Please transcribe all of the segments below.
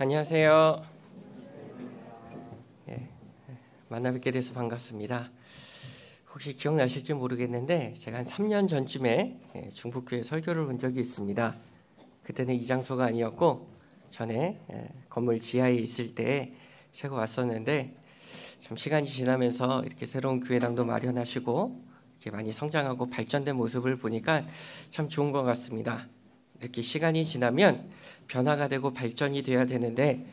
안녕하세요. 만나 뵙게 돼서 반갑습니다. 혹시 기억나실지 모르겠는데 제가 한 3년 전쯤에 중북교회 설교를 본 적이 있습니다. 그때는 이 장소가 아니었고 전에 건물 지하에 있을 때 제가 왔었는데 참 시간이 지나면서 이렇게 새로운 교회당도 마련하시고 이렇게 많이 성장하고 발전된 모습을 보니까 참 좋은 것 같습니다. 이렇게 시간이 지나면 변화가 되고 발전이 돼야 되는데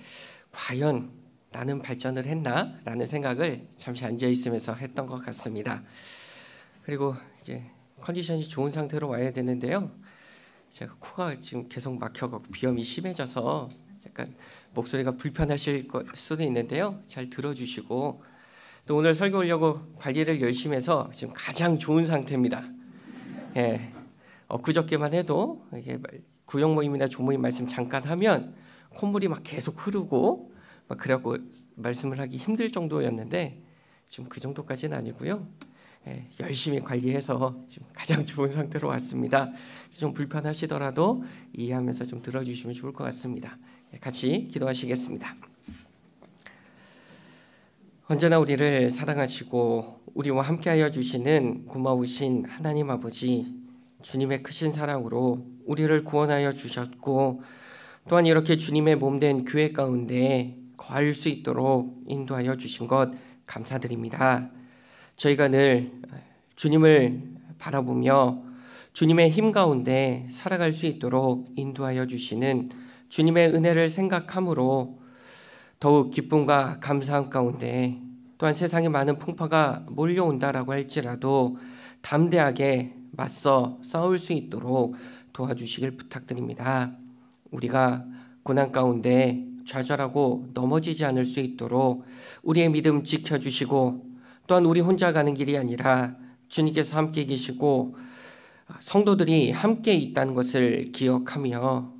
과연 나는 발전을 했나? 라는 생각을 잠시 앉아 있으면서 했던 것 같습니다. 그리고 이제 컨디션이 좋은 상태로 와야 되는데요. 제가 코가 지금 계속 막혀가고 비염이 심해져서 약간 목소리가 불편하실 수도 있는데요. 잘 들어주시고 또 오늘 설교 오려고 관리를 열심히 해서 지금 가장 좋은 상태입니다. 엊그저께만 해도 이게 구역 모임이나 조모임 말씀 잠깐 하면 콧물이 막 계속 흐르고 막 그래갖고 말씀을 하기 힘들 정도였는데 지금 그 정도까지는 아니고요. 열심히 관리해서 지금 가장 좋은 상태로 왔습니다. 좀 불편하시더라도 이해하면서 좀 들어주시면 좋을 것 같습니다. 같이 기도하시겠습니다. 언제나 우리를 사랑하시고 우리와 함께하여 주시는 고마우신 하나님 아버지, 주님의 크신 사랑으로 우리를 구원하여 주셨고 또한 이렇게 주님의 몸된 교회 가운데 거할 수 있도록 인도하여 주신 것 감사드립니다. 저희가 늘 주님을 바라보며 주님의 힘 가운데 살아갈 수 있도록 인도하여 주시는 주님의 은혜를 생각함으로 더욱 기쁨과 감사함 가운데 또한 세상에 많은 풍파가 몰려온다라고 할지라도 담대하게 맞서 싸울 수 있도록 도와주시길 부탁드립니다. 우리가 고난 가운데 좌절하고 넘어지지 않을 수 있도록 우리의 믿음 지켜주시고 또한 우리 혼자 가는 길이 아니라 주님께서 함께 계시고 성도들이 함께 있다는 것을 기억하며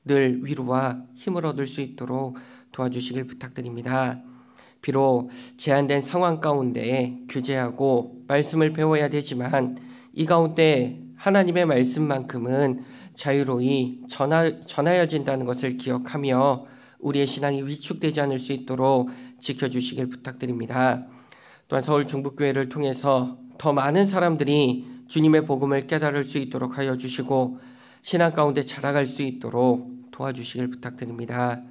늘 위로와 힘을 얻을 수 있도록 도와주시길 부탁드립니다. 비록 제한된 상황 가운데 교제하고 말씀을 배워야 되지만 이 가운데 하나님의 말씀만큼은 자유로이 전하여진다는 것을 기억하며 우리의 신앙이 위축되지 않을 수 있도록 지켜주시길 부탁드립니다. 또한 서울 중북교회를 통해서 더 많은 사람들이 주님의 복음을 깨달을 수 있도록 하여 주시고 신앙 가운데 자라갈 수 있도록 도와주시길 부탁드립니다.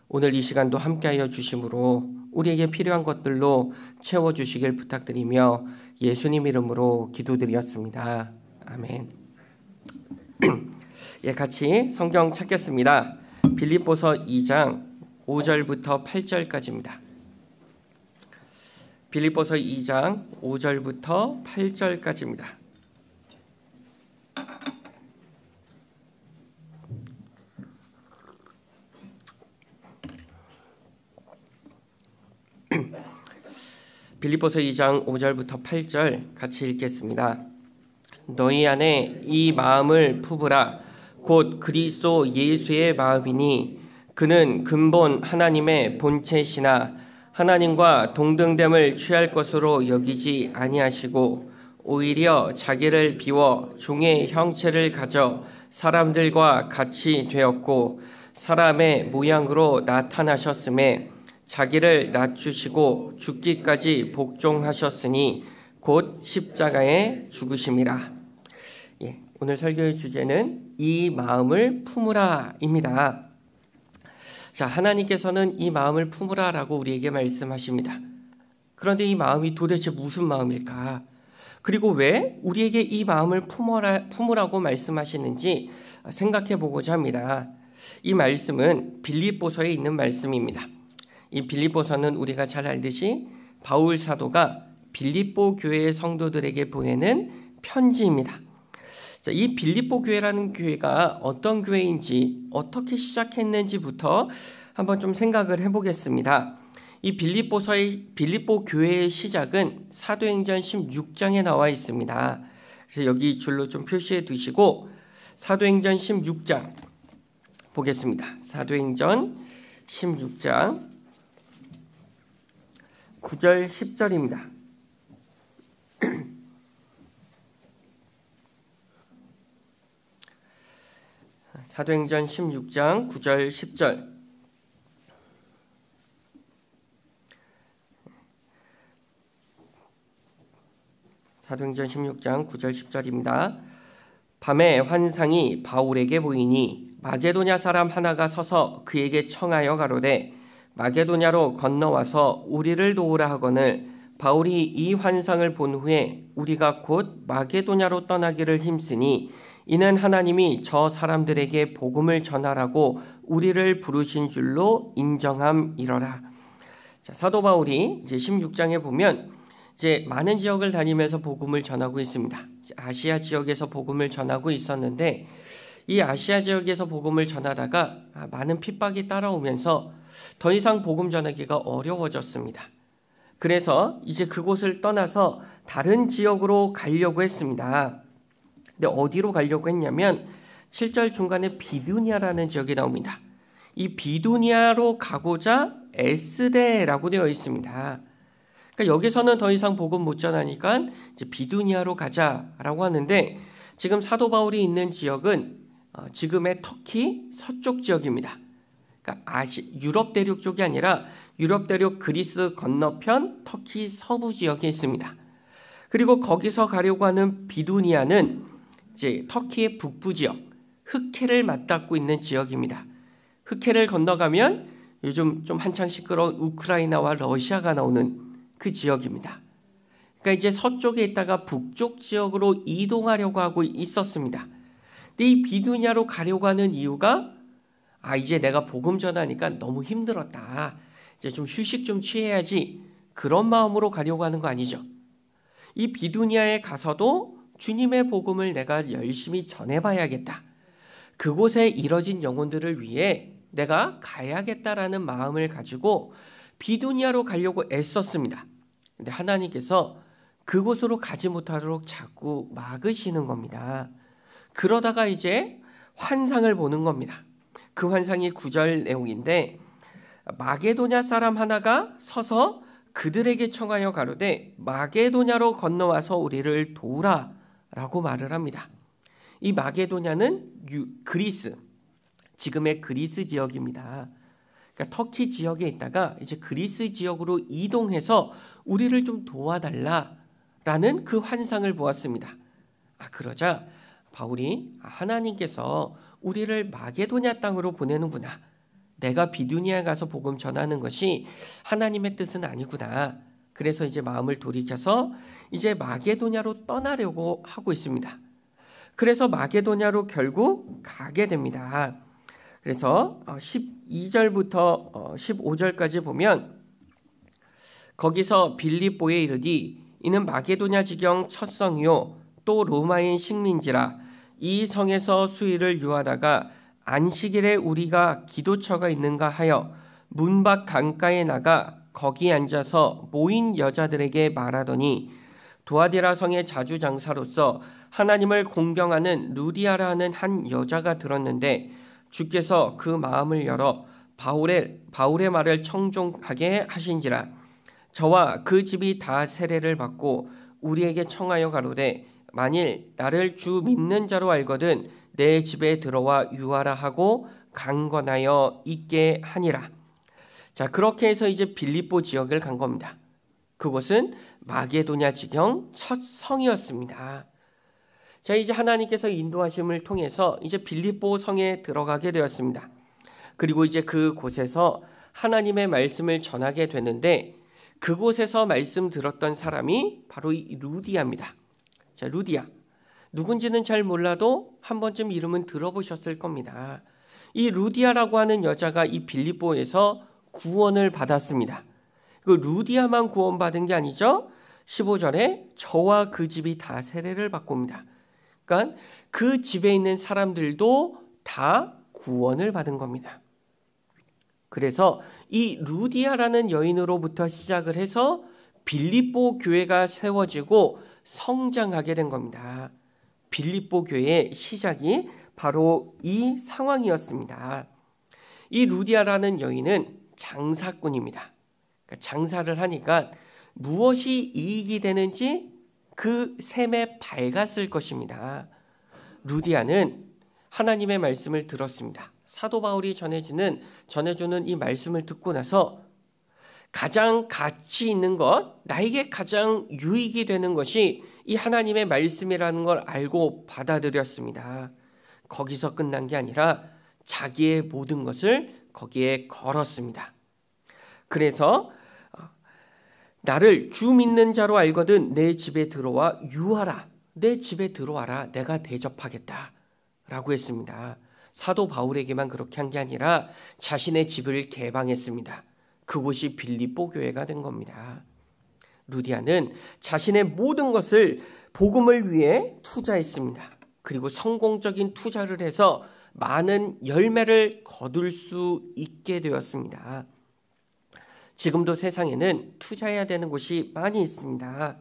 오늘 이 시간도 함께하여 주심으로 우리에게 필요한 것들로 채워주시길 부탁드리며 예수님 이름으로 기도드렸습니다. 아멘. 같이 성경 찾겠습니다. 빌립보서 2장 5절부터 8절까지입니다. 빌립보서 2장 5절부터 8절까지입니다. 빌립보서 2장 5절부터 8절 같이 읽겠습니다. 너희 안에 이 마음을 품으라. 곧 그리스도 예수의 마음이니 그는 근본 하나님의 본체시나 하나님과 동등됨을 취할 것으로 여기지 아니하시고 오히려 자기를 비워 종의 형체를 가져 사람들과 같이 되었고 사람의 모양으로 나타나셨음에 자기를 낮추시고 죽기까지 복종하셨으니 곧 십자가에 죽으심이라. 오늘 설교의 주제는 이 마음을 품으라입니다. 자, 하나님께서는 이 마음을 품으라라고 우리에게 말씀하십니다. 그런데 이 마음이 도대체 무슨 마음일까? 그리고 왜 우리에게 이 마음을 품으라고 말씀하시는지 생각해 보고자 합니다. 이 말씀은 빌립보서에 있는 말씀입니다. 이 빌립보서는 우리가 잘 알듯이 바울 사도가 빌립보 교회의 성도들에게 보내는 편지입니다. 자, 이 빌립보 교회라는 교회가 어떤 교회인지 어떻게 시작했는지부터 한번 좀 생각을 해보겠습니다. 이 빌립보 교회의 시작은 사도행전 16장에 나와 있습니다. 그래서 여기 줄로 좀 표시해 두시고 사도행전 16장 보겠습니다. 사도행전 16장 9절 10절입니다. 사도행전 16장 9절 10절 사도행전 16장 9절 10절입니다. 밤에 환상이 바울에게 보이니 마게도냐 사람 하나가 서서 그에게 청하여 가로되 마게도냐로 건너와서 우리를 도우라 하거늘 바울이 이 환상을 본 후에 우리가 곧 마게도냐로 떠나기를 힘쓰니 이는 하나님이 저 사람들에게 복음을 전하라고 우리를 부르신 줄로 인정함이러라. 자, 사도 바울이 이제 16장에 보면 이제 많은 지역을 다니면서 복음을 전하고 있습니다. 아시아 지역에서 복음을 전하고 있었는데 이 아시아 지역에서 복음을 전하다가 많은 핍박이 따라오면서 더 이상 복음 전하기가 어려워졌습니다. 그래서 이제 그곳을 떠나서 다른 지역으로 가려고 했습니다. 근데 어디로 가려고 했냐면 7절 중간에 비두니아라는 지역이 나옵니다. 이 비두니아로 가고자 에스데라고 되어 있습니다. 그러니까 여기서는 더 이상 복음 못 전하니까 이제 비두니아로 가자라고 하는데 지금 사도 바울이 있는 지역은 지금의 터키 서쪽 지역입니다. 그러니까 유럽 대륙 쪽이 아니라 유럽 대륙 그리스 건너편 터키 서부 지역에 있습니다. 그리고 거기서 가려고 하는 비두니아는 이제 터키의 북부 지역, 흑해를 맞닿고 있는 지역입니다. 흑해를 건너가면 요즘 좀 한창 시끄러운 우크라이나와 러시아가 나오는 그 지역입니다. 그러니까 이제 서쪽에 있다가 북쪽 지역으로 이동하려고 하고 있었습니다. 근데 이 비두니아로 가려고 하는 이유가 이제 내가 복음 전하니까 너무 힘들었다. 이제 좀 휴식 좀 취해야지. 그런 마음으로 가려고 하는 거 아니죠. 이 비두니아에 가서도 주님의 복음을 내가 열심히 전해봐야겠다. 그곳에 이뤄진 영혼들을 위해 내가 가야겠다라는 마음을 가지고 비두니아로 가려고 애썼습니다. 근데 하나님께서 그곳으로 가지 못하도록 자꾸 막으시는 겁니다. 그러다가 이제 환상을 보는 겁니다. 그 환상이 9절 내용인데 마게도냐 사람 하나가 서서 그들에게 청하여 가로되 마게도냐로 건너와서 우리를 도우라 라고 말을 합니다. 이 마게도냐는 그리스, 지금의 그리스 지역입니다. 그러니까 터키 지역에 있다가 이제 그리스 지역으로 이동해서 우리를 좀 도와달라라는 그 환상을 보았습니다. 그러자 바울이 하나님께서 우리를 마게도냐 땅으로 보내는구나. 내가 비두니아에 가서 복음 전하는 것이 하나님의 뜻은 아니구나. 그래서 이제 마음을 돌이켜서 이제 마게도냐로 떠나려고 하고 있습니다. 그래서 마게도냐로 결국 가게 됩니다. 그래서 12절부터 15절까지 보면 거기서 빌립보에 이르디 이는 마게도냐 지경 첫 성이요 또 로마인 식민지라 이 성에서 수일을 유하다가 안식일에 우리가 기도처가 있는가 하여 문 밖 강가에 나가 거기 앉아서 모인 여자들에게 말하더니 두아디라 성의 자주장사로서 하나님을 공경하는 루디아라는 한 여자가 들었는데 주께서 그 마음을 열어 바울의 말을 청종하게 하신지라 저와 그 집이 다 세례를 받고 우리에게 청하여 가로되 만일 나를 주 믿는 자로 알거든 내 집에 들어와 유하라 하고 강권하여 있게 하니라. 자, 그렇게 해서 이제 빌립보 지역을 간 겁니다. 그곳은 마게도냐 지경 첫 성이었습니다. 자, 이제 하나님께서 인도하심을 통해서 이제 빌립보 성에 들어가게 되었습니다. 그리고 이제 그곳에서 하나님의 말씀을 전하게 되는데 그곳에서 말씀 들었던 사람이 바로 이 루디아입니다. 자, 루디아. 누군지는 잘 몰라도 한 번쯤 이름은 들어보셨을 겁니다. 이 루디아라고 하는 여자가 이 빌립보에서 구원을 받았습니다. 그 루디아만 구원받은 게 아니죠. 15절에 저와 그 집이 다 세례를 받고 옵니다. 그러니까 그 집에 있는 사람들도 다 구원을 받은 겁니다. 그래서 이 루디아라는 여인으로부터 시작을 해서 빌립보 교회가 세워지고 성장하게 된 겁니다. 빌립보 교회의 시작이 바로 이 상황이었습니다. 이 루디아라는 여인은 장사꾼입니다. 그러니까 장사를 하니까 무엇이 이익이 되는지 그 셈에 밝았을 것입니다. 루디아는 하나님의 말씀을 들었습니다. 사도 바울이 전해주는 이 말씀을 듣고 나서 가장 가치 있는 것, 나에게 가장 유익이 되는 것이 이 하나님의 말씀이라는 걸 알고 받아들였습니다. 거기서 끝난 게 아니라 자기의 모든 것을 거기에 걸었습니다. 그래서 나를 주 믿는 자로 알거든 내 집에 들어와 유하라. 내 집에 들어와라. 내가 대접하겠다 라고 했습니다. 사도 바울에게만 그렇게 한 게 아니라 자신의 집을 개방했습니다. 그곳이 빌립보 교회가 된 겁니다. 루디아는 자신의 모든 것을 복음을 위해 투자했습니다. 그리고 성공적인 투자를 해서 많은 열매를 거둘 수 있게 되었습니다. 지금도 세상에는 투자해야 되는 곳이 많이 있습니다.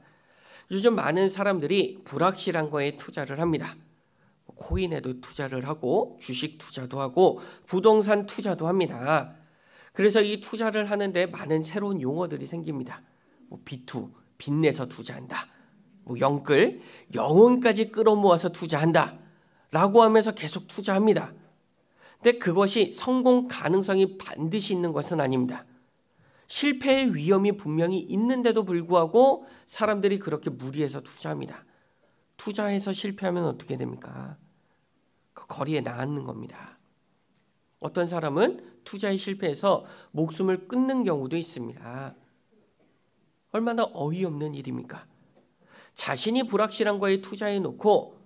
요즘 많은 사람들이 불확실한 거에 투자를 합니다. 코인에도 투자를 하고 주식 투자도 하고 부동산 투자도 합니다. 그래서 이 투자를 하는데 많은 새로운 용어들이 생깁니다. B2, 빚내서 투자한다. 영끌, 영혼까지 끌어모아서 투자한다. 라고 하면서 계속 투자합니다. 근데 그것이 성공 가능성이 반드시 있는 것은 아닙니다. 실패의 위험이 분명히 있는데도 불구하고 사람들이 그렇게 무리해서 투자합니다. 투자해서 실패하면 어떻게 됩니까? 그 거리에 나앉는 겁니다. 어떤 사람은 투자에 실패해서 목숨을 끊는 경우도 있습니다. 얼마나 어이없는 일입니까? 자신이 불확실한 거에 투자해 놓고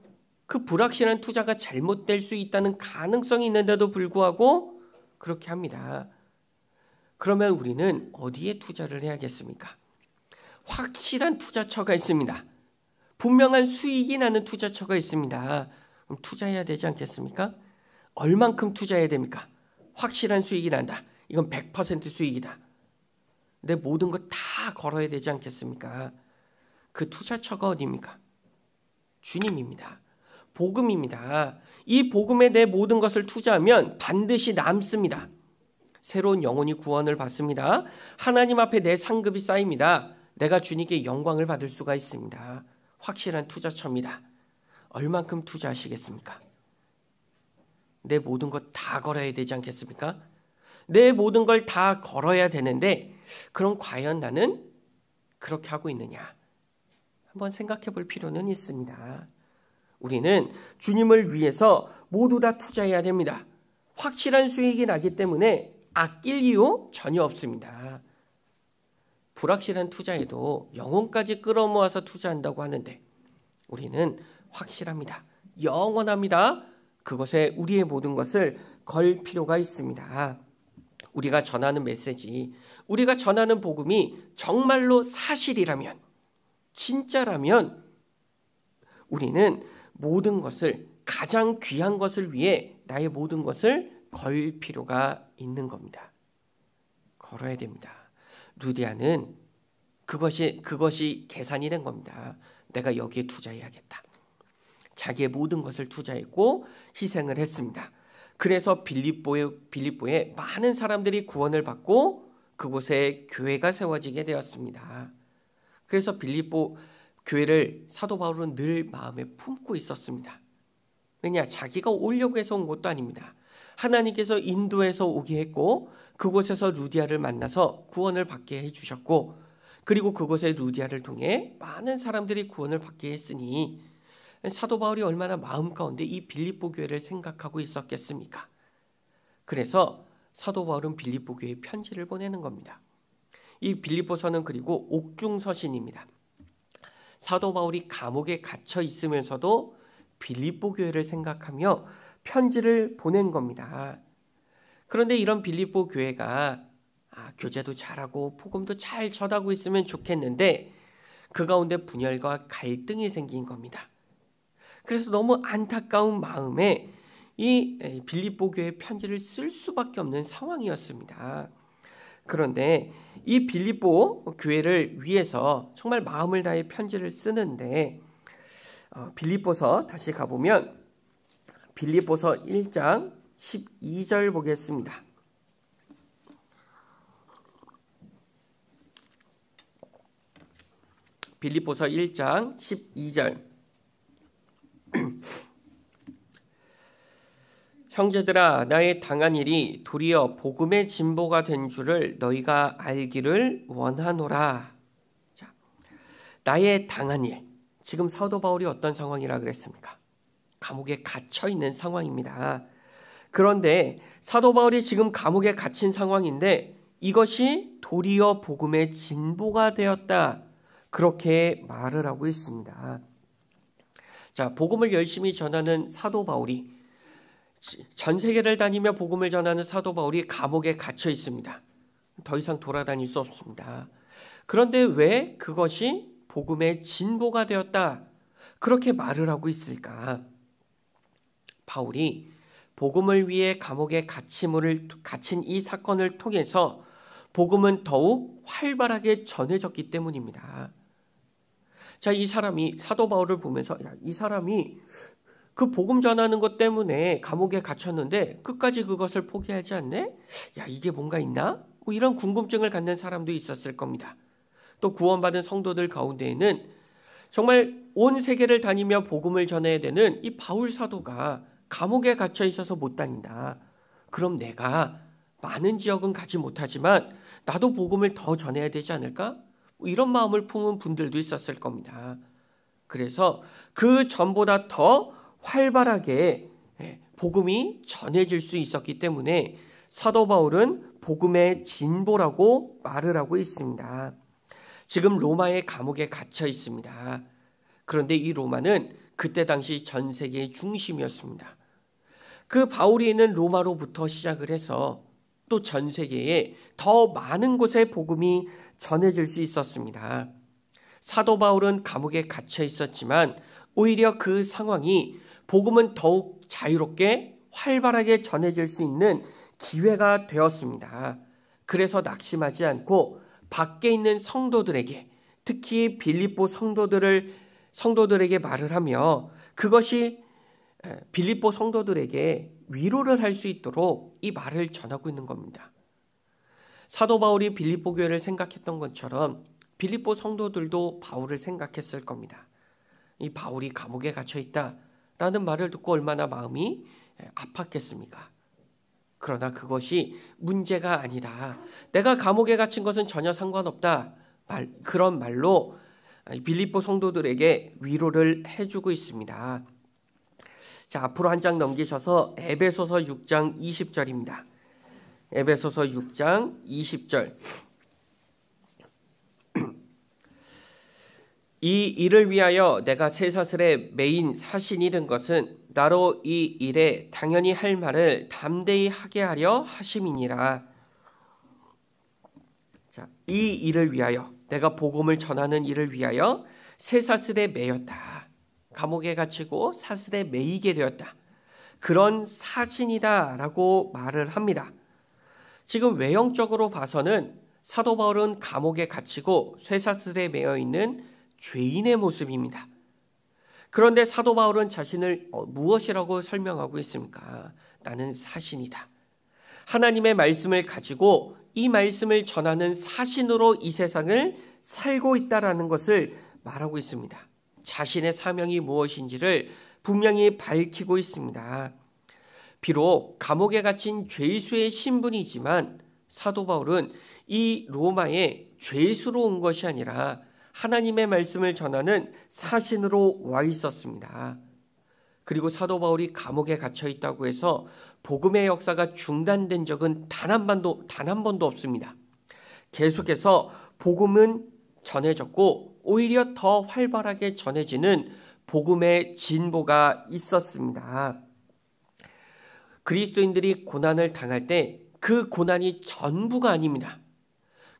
그 불확실한 투자가 잘못될 수 있다는 가능성이 있는데도 불구하고 그렇게 합니다. 그러면 우리는 어디에 투자를 해야겠습니까? 확실한 투자처가 있습니다. 분명한 수익이 나는 투자처가 있습니다. 그럼 투자해야 되지 않겠습니까? 얼만큼 투자해야 됩니까? 확실한 수익이 난다. 이건 100% 수익이다. 내 모든 것 다 걸어야 되지 않겠습니까? 그 투자처가 어디입니까? 주님입니다. 복음입니다. 이 복음에 내 모든 것을 투자하면 반드시 남습니다. 새로운 영혼이 구원을 받습니다. 하나님 앞에 내 상급이 쌓입니다. 내가 주님께 영광을 받을 수가 있습니다. 확실한 투자처입니다. 얼만큼 투자하시겠습니까? 내 모든 것 다 걸어야 되지 않겠습니까? 내 모든 걸 다 걸어야 되는데 그럼 과연 나는 그렇게 하고 있느냐? 한번 생각해 볼 필요는 있습니다. 우리는 주님을 위해서 모두 다 투자해야 됩니다. 확실한 수익이 나기 때문에 아낄 이유 전혀 없습니다. 불확실한 투자에도 영혼까지 끌어모아서 투자한다고 하는데 우리는 확실합니다. 영원합니다. 그것에 우리의 모든 것을 걸 필요가 있습니다. 우리가 전하는 메시지, 우리가 전하는 복음이 정말로 사실이라면, 진짜라면 우리는 모든 것을, 가장 귀한 것을 위해 나의 모든 것을 걸 필요가 있는 겁니다. 걸어야 됩니다. 루디아는 그것이 계산이 된 겁니다. 내가 여기에 투자해야겠다. 자기의 모든 것을 투자했고 희생을 했습니다. 그래서 빌립보에 많은 사람들이 구원을 받고 그곳에 교회가 세워지게 되었습니다. 그래서 빌립보 교회를 사도 바울은 늘 마음에 품고 있었습니다. 왜냐? 자기가 오려고 해서 온 것도 아닙니다. 하나님께서 인도해서 오게 했고 그곳에서 루디아를 만나서 구원을 받게 해주셨고 그리고 그곳에 루디아를 통해 많은 사람들이 구원을 받게 했으니 사도 바울이 얼마나 마음 가운데 이 빌립보 교회를 생각하고 있었겠습니까? 그래서 사도 바울은 빌립보 교회에 편지를 보내는 겁니다. 이 빌립보서는 그리고 옥중서신입니다. 사도 바울이 감옥에 갇혀 있으면서도 빌립보 교회를 생각하며 편지를 보낸 겁니다. 그런데 이런 빌립보 교회가 교제도 잘하고 복음도 잘 전하고 있으면 좋겠는데 그 가운데 분열과 갈등이 생긴 겁니다. 그래서 너무 안타까운 마음에 이 빌립보 교회 편지를 쓸 수밖에 없는 상황이었습니다. 그런데 이 빌립보 교회를 위해서 정말 마음을 다해 편지를 쓰는데 빌립보서 다시 가보면 빌립보서 1장 12절 보겠습니다. 빌립보서 1장 12절 형제들아 나의 당한 일이 도리어 복음의 진보가 된 줄을 너희가 알기를 원하노라. 자, 나의 당한 일, 지금 사도 바울이 어떤 상황이라 그랬습니까? 감옥에 갇혀 있는 상황입니다. 그런데 사도 바울이 지금 감옥에 갇힌 상황인데 이것이 도리어 복음의 진보가 되었다. 그렇게 말을 하고 있습니다. 자, 복음을 열심히 전하는 사도 바울이, 전 세계를 다니며 복음을 전하는 사도 바울이 감옥에 갇혀 있습니다. 더 이상 돌아다닐 수 없습니다. 그런데 왜 그것이 복음의 진보가 되었다, 그렇게 말을 하고 있을까? 바울이 복음을 위해 감옥에 갇힌 이 사건을 통해서 복음은 더욱 활발하게 전해졌기 때문입니다. 자, 이 사람이, 사도 바울을 보면서 이 사람이 그 복음 전하는 것 때문에 감옥에 갇혔는데 끝까지 그것을 포기하지 않네? 야, 이게 뭔가 있나? 뭐 이런 궁금증을 갖는 사람도 있었을 겁니다. 또 구원받은 성도들 가운데에는 정말 온 세계를 다니며 복음을 전해야 되는 이 바울 사도가 감옥에 갇혀 있어서 못 다닌다. 그럼 내가 많은 지역은 가지 못하지만 나도 복음을 더 전해야 되지 않을까? 뭐 이런 마음을 품은 분들도 있었을 겁니다. 그래서 그 전보다 더 활발하게 복음이 전해질 수 있었기 때문에 사도 바울은 복음의 진보라고 말을 하고 있습니다. 지금 로마의 감옥에 갇혀 있습니다. 그런데 이 로마는 그때 당시 전 세계의 중심이었습니다. 그 바울이 있는 로마로부터 시작을 해서 또 전 세계에 더 많은 곳에 복음이 전해질 수 있었습니다. 사도 바울은 감옥에 갇혀 있었지만 오히려 그 상황이 복음은 더욱 자유롭게 활발하게 전해질 수 있는 기회가 되었습니다. 그래서 낙심하지 않고 밖에 있는 성도들에게, 특히 빌립보 성도들에게 말을 하며 그것이 빌립보 성도들에게 위로를 할 수 있도록 이 말을 전하고 있는 겁니다. 사도 바울이 빌립보 교회를 생각했던 것처럼 빌립보 성도들도 바울을 생각했을 겁니다. 이 바울이 감옥에 갇혀 있다라는 말을 듣고 얼마나 마음이 아팠겠습니까? 그러나 그것이 문제가 아니다. 내가 감옥에 갇힌 것은 전혀 상관없다. 그런 말로 빌립보 성도들에게 위로를 해주고 있습니다. 자, 앞으로 한 장 넘기셔서 에베소서 6장 20절입니다. 에베소서 6장 20절. 이 일을 위하여 내가 쇠사슬에 매인 사신이 된 것은 나로 이 일에 당연히 할 말을 담대히 하게 하려 하심이니라. 자, 이 일을 위하여, 내가 복음을 전하는 일을 위하여 쇠사슬에 매였다. 감옥에 갇히고 사슬에 매이게 되었다. 그런 사신이다라고 말을 합니다. 지금 외형적으로 봐서는 사도 바울은 감옥에 갇히고 쇠사슬에 매여 있는 죄인의 모습입니다. 그런데 사도 바울은 자신을 무엇이라고 설명하고 있습니까? 나는 사신이다. 하나님의 말씀을 가지고 이 말씀을 전하는 사신으로 이 세상을 살고 있다라는 것을 말하고 있습니다. 자신의 사명이 무엇인지를 분명히 밝히고 있습니다. 비록 감옥에 갇힌 죄수의 신분이지만 사도 바울은 이 로마에 죄수로 온 것이 아니라 하나님의 말씀을 전하는 사신으로 와 있었습니다. 그리고 사도 바울이 감옥에 갇혀 있다고 해서 복음의 역사가 중단된 적은 단 한 번도 없습니다. 계속해서 복음은 전해졌고 오히려 더 활발하게 전해지는 복음의 진보가 있었습니다. 그리스도인들이 고난을 당할 때 그 고난이 전부가 아닙니다.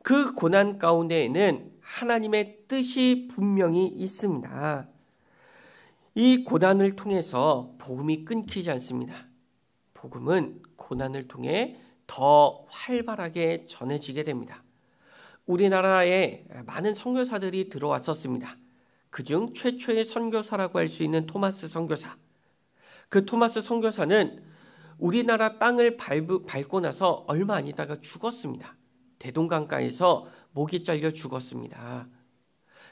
그 고난 가운데에는 하나님의 뜻이 분명히 있습니다. 이 고난을 통해서 복음이 끊기지 않습니다. 복음은 고난을 통해 더 활발하게 전해지게 됩니다. 우리나라에 많은 선교사들이 들어왔었습니다. 그중 최초의 선교사라고 할 수 있는 토마스 선교사. 그 토마스 선교사는 우리나라 땅을 밟고 나서 얼마 안 있다가 죽었습니다. 대동강가에서 목이 잘려 죽었습니다.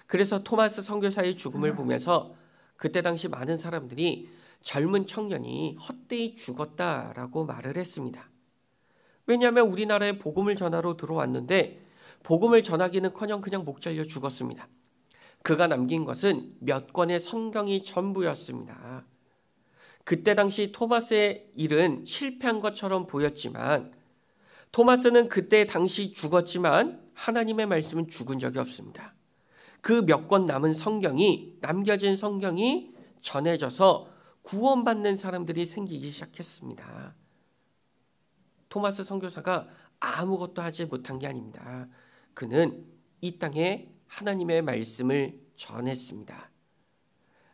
그래서 토마스 선교사의 죽음을 보면서 그때 당시 많은 사람들이 젊은 청년이 헛되이 죽었다라고 말을 했습니다. 왜냐하면 우리나라에 복음을 전하러 들어왔는데 복음을 전하기는커녕 그냥 목 잘려 죽었습니다. 그가 남긴 것은 몇 권의 성경이 전부였습니다. 그때 당시 토마스의 일은 실패한 것처럼 보였지만 토마스는 그때 당시 죽었지만 하나님의 말씀은 죽은 적이 없습니다. 그 몇 권 남겨진 성경이 전해져서 구원받는 사람들이 생기기 시작했습니다. 토마스 선교사가 아무것도 하지 못한 게 아닙니다. 그는 이 땅에 하나님의 말씀을 전했습니다.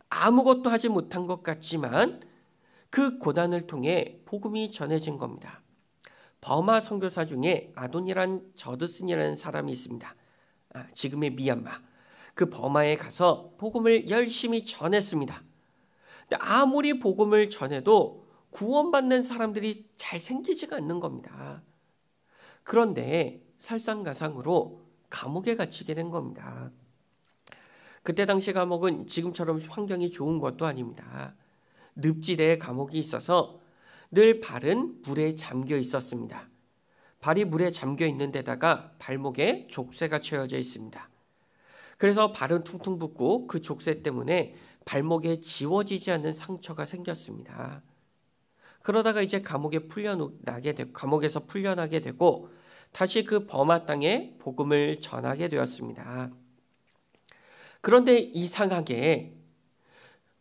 아무것도 하지 못한 것 같지만 그 고난을 통해 복음이 전해진 겁니다. 버마 선교사 중에 아돈이란 저드슨이라는 사람이 있습니다. 지금의 미얀마. 그 버마에 가서 복음을 열심히 전했습니다. 근데 아무리 복음을 전해도 구원받는 사람들이 잘 생기지가 않는 겁니다. 그런데 설상가상으로 감옥에 갇히게 된 겁니다. 그때 당시 감옥은 지금처럼 환경이 좋은 것도 아닙니다. 늪지대에 감옥이 있어서 늘 발은 물에 잠겨 있었습니다. 발이 물에 잠겨 있는 데다가 발목에 족쇄가 채워져 있습니다. 그래서 발은 퉁퉁 붓고 그 족쇄 때문에 발목에 지워지지 않는 상처가 생겼습니다. 그러다가 이제 감옥에서 풀려나게 되고 다시 그 버마 땅에 복음을 전하게 되었습니다. 그런데 이상하게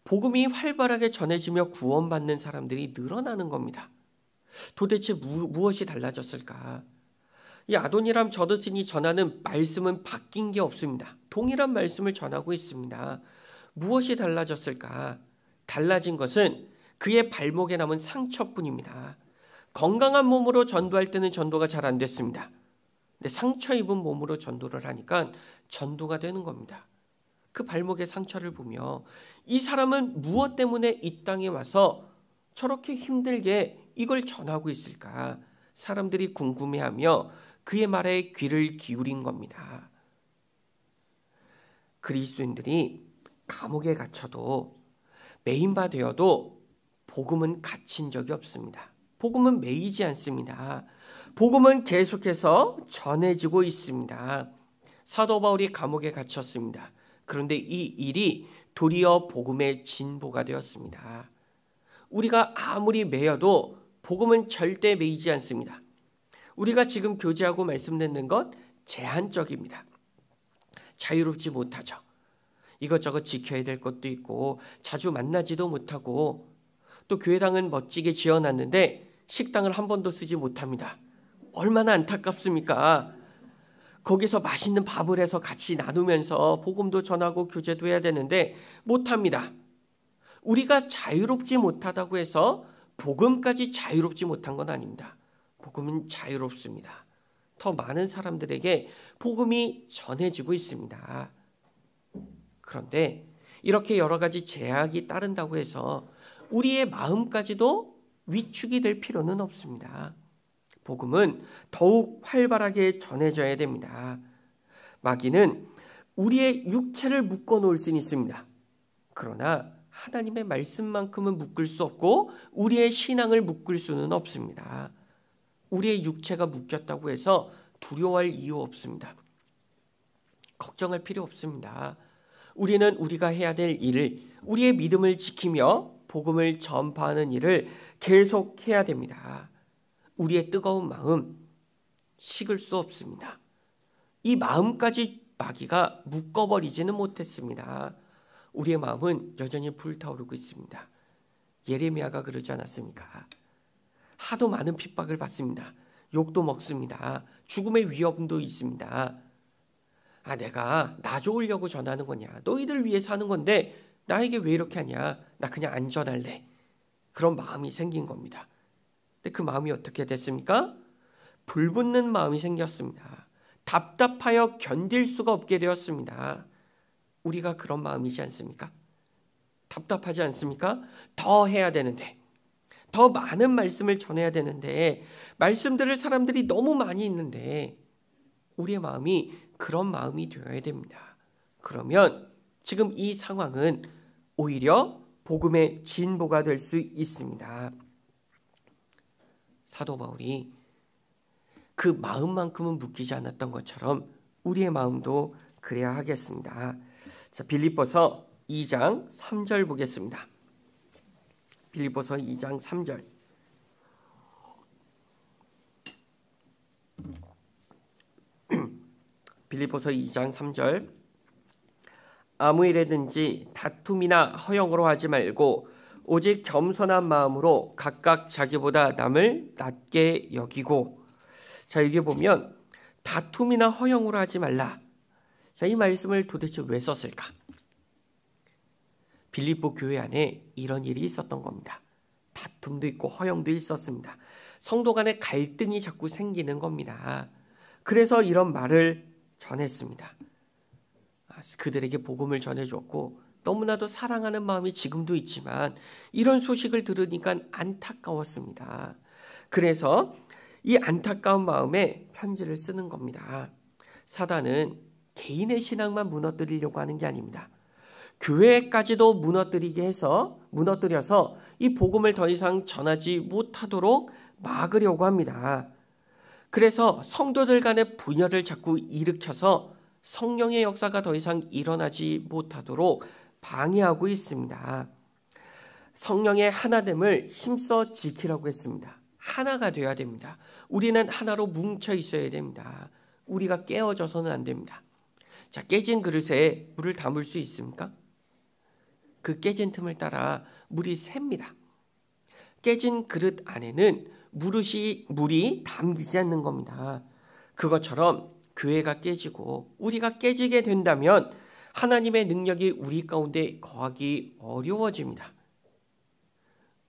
복음이 활발하게 전해지며 구원받는 사람들이 늘어나는 겁니다. 도대체 무엇이 달라졌을까? 이 아도니람 저드슨이 전하는 말씀은 바뀐 게 없습니다. 동일한 말씀을 전하고 있습니다. 무엇이 달라졌을까? 달라진 것은 그의 발목에 남은 상처뿐입니다. 건강한 몸으로 전도할 때는 전도가 잘 안 됐습니다. 근데 상처 입은 몸으로 전도를 하니까 전도가 되는 겁니다. 그 발목의 상처를 보며 이 사람은 무엇 때문에 이 땅에 와서 저렇게 힘들게 이걸 전하고 있을까? 사람들이 궁금해하며 그의 말에 귀를 기울인 겁니다. 그리스도인들이 감옥에 갇혀도 매인바 되어도 복음은 갇힌 적이 없습니다. 복음은 매이지 않습니다. 복음은 계속해서 전해지고 있습니다. 사도 바울이 감옥에 갇혔습니다. 그런데 이 일이 도리어 복음의 진보가 되었습니다. 우리가 아무리 매여도 복음은 절대 매이지 않습니다. 우리가 지금 교제하고 말씀 듣는 것 제한적입니다. 자유롭지 못하죠. 이것저것 지켜야 될 것도 있고 자주 만나지도 못하고 또 교회당은 멋지게 지어놨는데 식당을 한 번도 쓰지 못합니다. 얼마나 안타깝습니까? 거기서 맛있는 밥을 해서 같이 나누면서 복음도 전하고 교제도 해야 되는데 못합니다. 우리가 자유롭지 못하다고 해서 복음까지 자유롭지 못한 건 아닙니다. 복음은 자유롭습니다. 더 많은 사람들에게 복음이 전해지고 있습니다. 그런데 이렇게 여러 가지 제약이 따른다고 해서 우리의 마음까지도 위축이 될 필요는 없습니다. 복음은 더욱 활발하게 전해져야 됩니다. 마귀는 우리의 육체를 묶어 놓을 수는 있습니다. 그러나 하나님의 말씀만큼은 묶을 수 없고 우리의 신앙을 묶을 수는 없습니다. 우리의 육체가 묶였다고 해서 두려워할 이유 없습니다. 걱정할 필요 없습니다. 우리는 우리가 해야 될 일을, 우리의 믿음을 지키며 복음을 전파하는 일을 계속해야 됩니다. 우리의 뜨거운 마음 식을 수 없습니다. 이 마음까지 마귀가 묶어버리지는 못했습니다. 우리의 마음은 여전히 불타오르고 있습니다. 예레미야가 그러지 않았습니까? 하도 많은 핍박을 받습니다. 욕도 먹습니다. 죽음의 위험도 있습니다. 내가 나 좋으려고 전하는 거냐? 너희들 위해서 하는 건데 나에게 왜 이렇게 하냐? 나 그냥 안 전할래. 그런 마음이 생긴 겁니다. 근데 그 마음이 어떻게 됐습니까? 불붙는 마음이 생겼습니다. 답답하여 견딜 수가 없게 되었습니다. 우리가 그런 마음이지 않습니까? 답답하지 않습니까? 더 해야 되는데, 더 많은 말씀을 전해야 되는데, 말씀 들을 사람들이 너무 많이 있는데 우리의 마음이 그런 마음이 되어야 됩니다. 그러면 지금 이 상황은 오히려 복음의 진보가 될 수 있습니다. 사도 바울이 그 마음만큼은 묶이지 않았던 것처럼 우리의 마음도 그래야 하겠습니다. 자, 빌립보서 2장 3절 보겠습니다. 빌립보서 2장 3절. 빌립보서 2장 3절. 아무 일에든지 다툼이나 허영으로 하지 말고 오직 겸손한 마음으로 각각 자기보다 남을 낮게 여기고. 자, 여기 보면 다툼이나 허영으로 하지 말라. 자, 이 말씀을 도대체 왜 썼을까? 빌립보 교회 안에 이런 일이 있었던 겁니다. 다툼도 있고 허영도 있었습니다. 성도 간의 갈등이 자꾸 생기는 겁니다. 그래서 이런 말을 전했습니다. 그들에게 복음을 전해줬고 너무나도 사랑하는 마음이 지금도 있지만 이런 소식을 들으니까 안타까웠습니다. 그래서 이 안타까운 마음에 편지를 쓰는 겁니다. 사단은 개인의 신앙만 무너뜨리려고 하는 게 아닙니다. 교회까지도 무너뜨려서 이 복음을 더 이상 전하지 못하도록 막으려고 합니다. 그래서 성도들 간의 분열을 자꾸 일으켜서 성령의 역사가 더 이상 일어나지 못하도록 방해하고 있습니다. 성령의 하나됨을 힘써 지키라고 했습니다. 하나가 되어야 됩니다. 우리는 하나로 뭉쳐 있어야 됩니다. 우리가 깨어져서는 안 됩니다. 자, 깨진 그릇에 물을 담을 수 있습니까? 그 깨진 틈을 따라 물이 셉니다. 깨진 그릇 안에는 물이 담기지 않는 겁니다. 그것처럼 교회가 깨지고 우리가 깨지게 된다면 하나님의 능력이 우리 가운데 거하기 어려워집니다.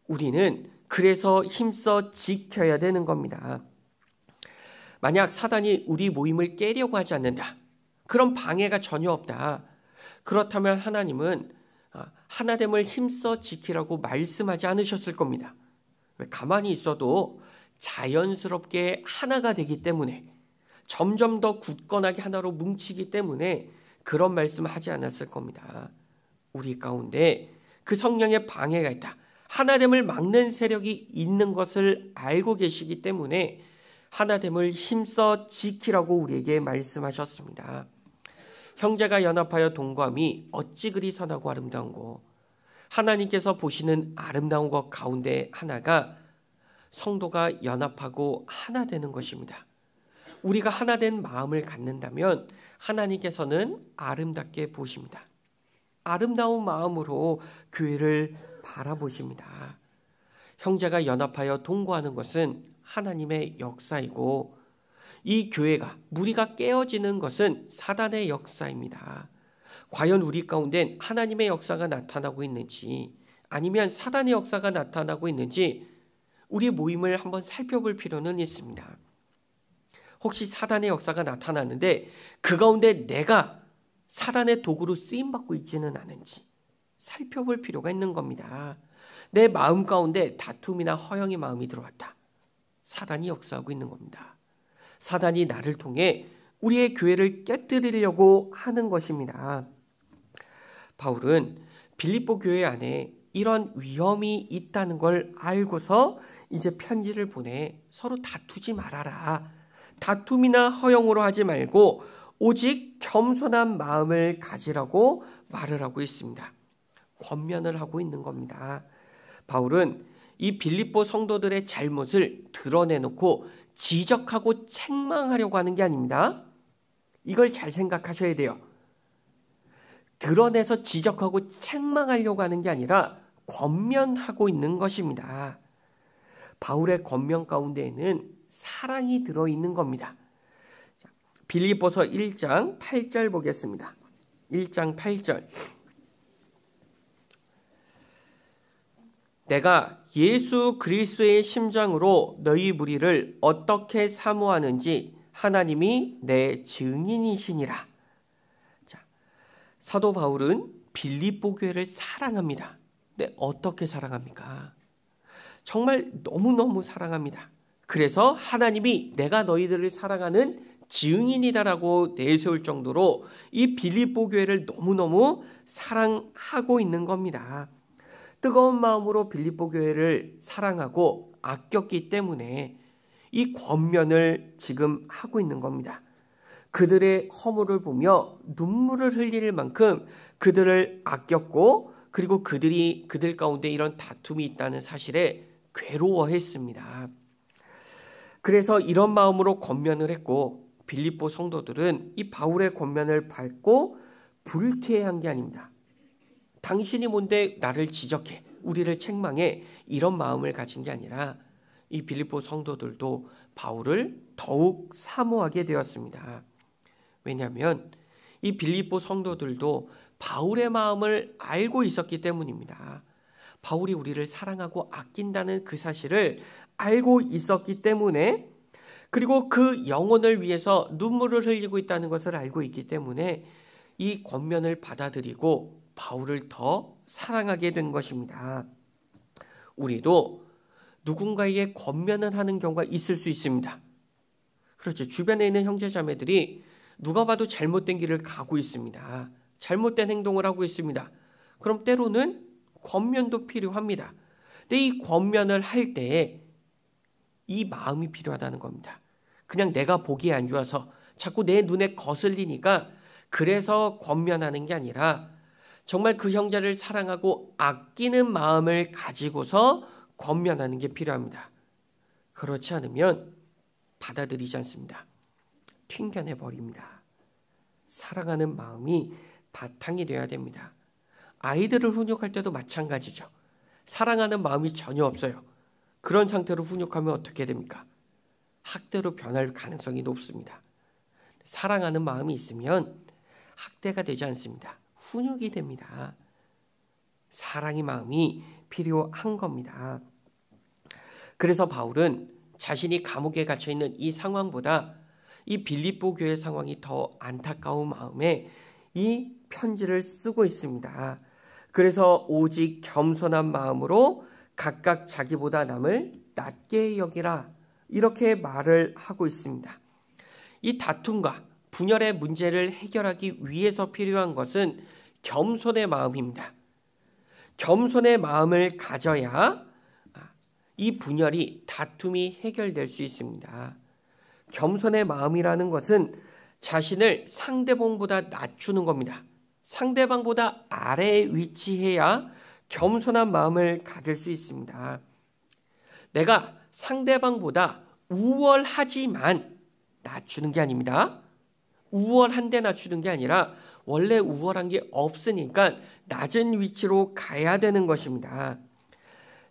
우리는 그래서 힘써 지켜야 되는 겁니다. 만약 사단이 우리 모임을 깨려고 하지 않는다. 그런 방해가 전혀 없다. 그렇다면 하나님은 하나됨을 힘써 지키라고 말씀하지 않으셨을 겁니다. 가만히 있어도 자연스럽게 하나가 되기 때문에 점점 더 굳건하게 하나로 뭉치기 때문에 그런 말씀을 하지 않았을 겁니다. 우리 가운데 그 성령의 방해가 있다. 하나됨을 막는 세력이 있는 것을 알고 계시기 때문에 하나됨을 힘써 지키라고 우리에게 말씀하셨습니다. 형제가 연합하여 동거함이 어찌 그리 선하고 아름다운고. 하나님께서 보시는 아름다운 것 가운데 하나가 성도가 연합하고 하나 되는 것입니다. 우리가 하나 된 마음을 갖는다면 하나님께서는 아름답게 보십니다. 아름다운 마음으로 교회를 바라보십니다. 형제가 연합하여 동거하는 것은 하나님의 역사이고 이 교회가 무리가 깨어지는 것은 사단의 역사입니다. 과연 우리 가운데 하나님의 역사가 나타나고 있는지 아니면 사단의 역사가 나타나고 있는지 우리 모임을 한번 살펴볼 필요는 있습니다. 혹시 사단의 역사가 나타나는데 그 가운데 내가 사단의 도구로 쓰임받고 있지는 않은지 살펴볼 필요가 있는 겁니다. 내 마음 가운데 다툼이나 허영의 마음이 들어왔다. 사단이 역사하고 있는 겁니다. 사단이 나를 통해 우리의 교회를 깨뜨리려고 하는 것입니다. 바울은 빌립보 교회 안에 이런 위험이 있다는 걸 알고서 이제 편지를 보내 서로 다투지 말아라. 다툼이나 허영으로 하지 말고 오직 겸손한 마음을 가지라고 말을 하고 있습니다. 권면을 하고 있는 겁니다. 바울은 이 빌립보 성도들의 잘못을 드러내놓고 지적하고 책망하려고 하는 게 아닙니다. 이걸 잘 생각하셔야 돼요. 드러내서 지적하고 책망하려고 하는 게 아니라 권면하고 있는 것입니다. 바울의 권면 가운데에는 사랑이 들어있는 겁니다. 빌립보서 1장 8절 보겠습니다. 1장 8절. 내가 예수 그리스도의 심장으로 너희 무리를 어떻게 사모하는지 하나님이 내 증인이시니라. 자, 사도 바울은 빌립보 교회를 사랑합니다. 근데 어떻게 사랑합니까? 정말 너무너무 사랑합니다. 그래서 하나님이 내가 너희들을 사랑하는 증인이다라고 내세울 정도로 이 빌립보 교회를 너무너무 사랑하고 있는 겁니다. 뜨거운 마음으로 빌립보 교회를 사랑하고 아꼈기 때문에 이 권면을 지금 하고 있는 겁니다. 그들의 허물을 보며 눈물을 흘릴 만큼 그들을 아꼈고 그리고 그들 가운데 이런 다툼이 있다는 사실에 괴로워했습니다. 그래서 이런 마음으로 권면을 했고 빌립보 성도들은 이 바울의 권면을 받고 불쾌한 게 아닙니다. 당신이 뭔데 나를 지적해, 우리를 책망해, 이런 마음을 가진 게 아니라 이 빌립보 성도들도 바울을 더욱 사모하게 되었습니다. 왜냐하면 이 빌립보 성도들도 바울의 마음을 알고 있었기 때문입니다. 바울이 우리를 사랑하고 아낀다는 그 사실을 알고 있었기 때문에, 그리고 그 영혼을 위해서 눈물을 흘리고 있다는 것을 알고 있기 때문에 이 권면을 받아들이고 바울을 더 사랑하게 된 것입니다. 우리도 누군가에게 권면을 하는 경우가 있을 수 있습니다. 그렇죠. 주변에 있는 형제자매들이 누가 봐도 잘못된 길을 가고 있습니다. 잘못된 행동을 하고 있습니다. 그럼 때로는 권면도 필요합니다. 근데 이 권면을 할 때에 이 마음이 필요하다는 겁니다. 그냥 내가 보기에 안 좋아서 자꾸 내 눈에 거슬리니까 그래서 권면하는 게 아니라 정말 그 형제를 사랑하고 아끼는 마음을 가지고서 권면하는 게 필요합니다. 그렇지 않으면 받아들이지 않습니다. 튕겨내 버립니다. 사랑하는 마음이 바탕이 되어야 됩니다. 아이들을 훈육할 때도 마찬가지죠. 사랑하는 마음이 전혀 없어요. 그런 상태로 훈육하면 어떻게 됩니까? 학대로 변할 가능성이 높습니다. 사랑하는 마음이 있으면 학대가 되지 않습니다. 훈육이 됩니다. 사랑의 마음이 필요한 겁니다. 그래서 바울은 자신이 감옥에 갇혀 있는 이 상황보다 이 빌립보 교회 상황이 더 안타까운 마음에 이 편지를 쓰고 있습니다. 그래서 오직 겸손한 마음으로 각각 자기보다 남을 낮게 여기라, 이렇게 말을 하고 있습니다. 이 다툼과 분열의 문제를 해결하기 위해서 필요한 것은 겸손의 마음입니다. 겸손의 마음을 가져야 이 분열이, 다툼이 해결될 수 있습니다. 겸손의 마음이라는 것은 자신을 상대방보다 낮추는 겁니다. 상대방보다 아래에 위치해야 겸손한 마음을 가질 수 있습니다. 내가 상대방보다 우월하지만 낮추는 게 아닙니다. 우월한데 낮추는 게 아니라 원래 우월한 게 없으니까 낮은 위치로 가야 되는 것입니다.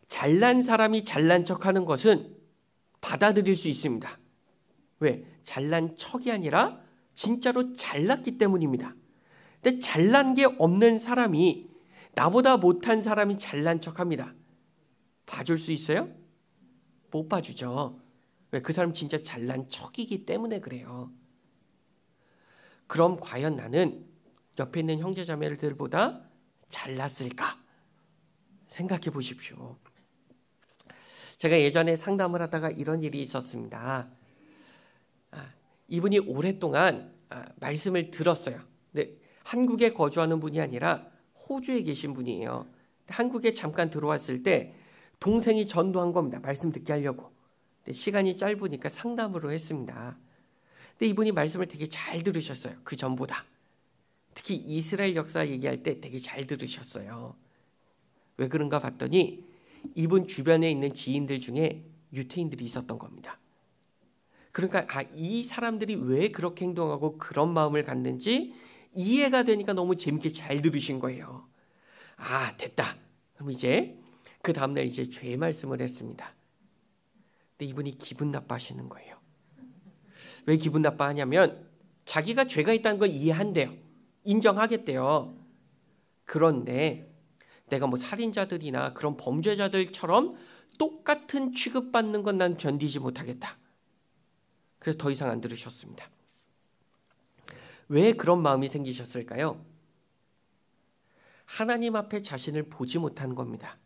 잘난 사람이 잘난 척하는 것은 받아들일 수 있습니다. 왜? 잘난 척이 아니라 진짜로 잘났기 때문입니다. 근데 잘난 게 없는 사람이, 나보다 못한 사람이 잘난 척합니다. 봐줄 수 있어요? 못 봐주죠. 왜? 그 사람 진짜 잘난 척이기 때문에 그래요. 그럼 과연 나는 옆에 있는 형제자매들보다 잘났을까? 생각해 보십시오. 제가 예전에 상담을 하다가 이런 일이 있었습니다. 이분이 오랫동안 말씀을 들었어요. 근데 한국에 거주하는 분이 아니라 호주에 계신 분이에요. 한국에 잠깐 들어왔을 때 동생이 전도한 겁니다. 말씀 듣게 하려고. 근데 시간이 짧으니까 상담으로 했습니다. 근데 이분이 말씀을 되게 잘 들으셨어요. 그 전보다. 특히 이스라엘 역사 얘기할 때 되게 잘 들으셨어요. 왜 그런가 봤더니 이분 주변에 있는 지인들 중에 유태인들이 있었던 겁니다. 그러니까 이 사람들이 왜 그렇게 행동하고 그런 마음을 갖는지 이해가 되니까 너무 재밌게 잘 들으신 거예요. 됐다. 그럼 이제 그 다음날 이제 죄 말씀을 했습니다. 근데 이분이 기분 나빠하시는 거예요. 왜 기분 나빠하냐면 자기가 죄가 있다는 걸 이해한대요. 인정하겠대요. 그런데 내가 뭐 살인자들이나 그런 범죄자들처럼 똑같은 취급받는 건 난 견디지 못하겠다. 그래서 더 이상 안 들으셨습니다. 왜 그런 마음이 생기셨을까요? 하나님 앞에 자신을 보지 못한 겁니다.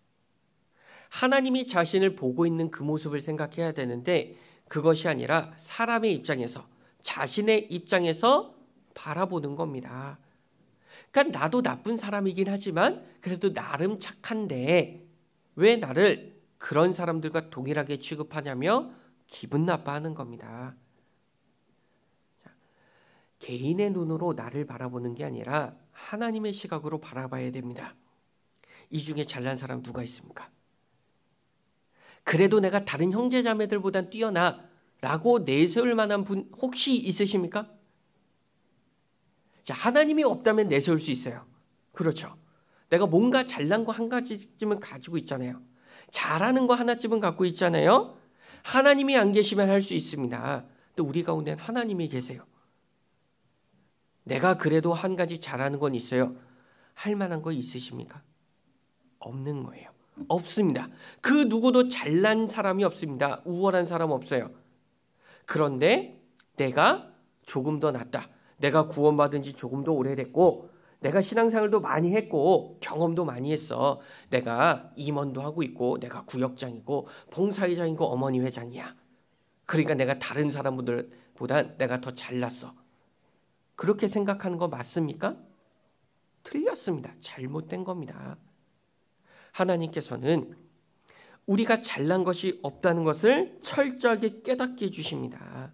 하나님이 자신을 보고 있는 그 모습을 생각해야 되는데 그것이 아니라 사람의 입장에서, 자신의 입장에서 바라보는 겁니다. 그러니까 나도 나쁜 사람이긴 하지만 그래도 나름 착한데 왜 나를 그런 사람들과 동일하게 취급하냐며 기분 나빠하는 겁니다. 개인의 눈으로 나를 바라보는 게 아니라 하나님의 시각으로 바라봐야 됩니다. 이 중에 잘난 사람 누가 있습니까? 그래도 내가 다른 형제자매들보단 뛰어나 라고 내세울 만한 분 혹시 있으십니까? 자, 하나님이 없다면 내세울 수 있어요. 그렇죠. 내가 뭔가 잘난 거 한 가지쯤은 가지고 있잖아요. 잘하는 거 하나쯤은 갖고 있잖아요. 하나님이 안 계시면 할 수 있습니다. 근데 우리 가운데는 하나님이 계세요. 내가 그래도 한 가지 잘하는 건 있어요. 할 만한 거 있으십니까? 없는 거예요. 없습니다. 그 누구도 잘난 사람이 없습니다. 우월한 사람 없어요. 그런데 내가 조금 더 낫다. 내가 구원받은 지 조금 더 오래됐고 내가 신앙생활도 많이 했고 경험도 많이 했어. 내가 임원도 하고 있고 내가 구역장이고 봉사회장이고 어머니 회장이야. 그러니까 내가 다른 사람들보다 내가 더 잘났어. 그렇게 생각하는 거 맞습니까? 틀렸습니다. 잘못된 겁니다. 하나님께서는 우리가 잘난 것이 없다는 것을 철저하게 깨닫게 해주십니다.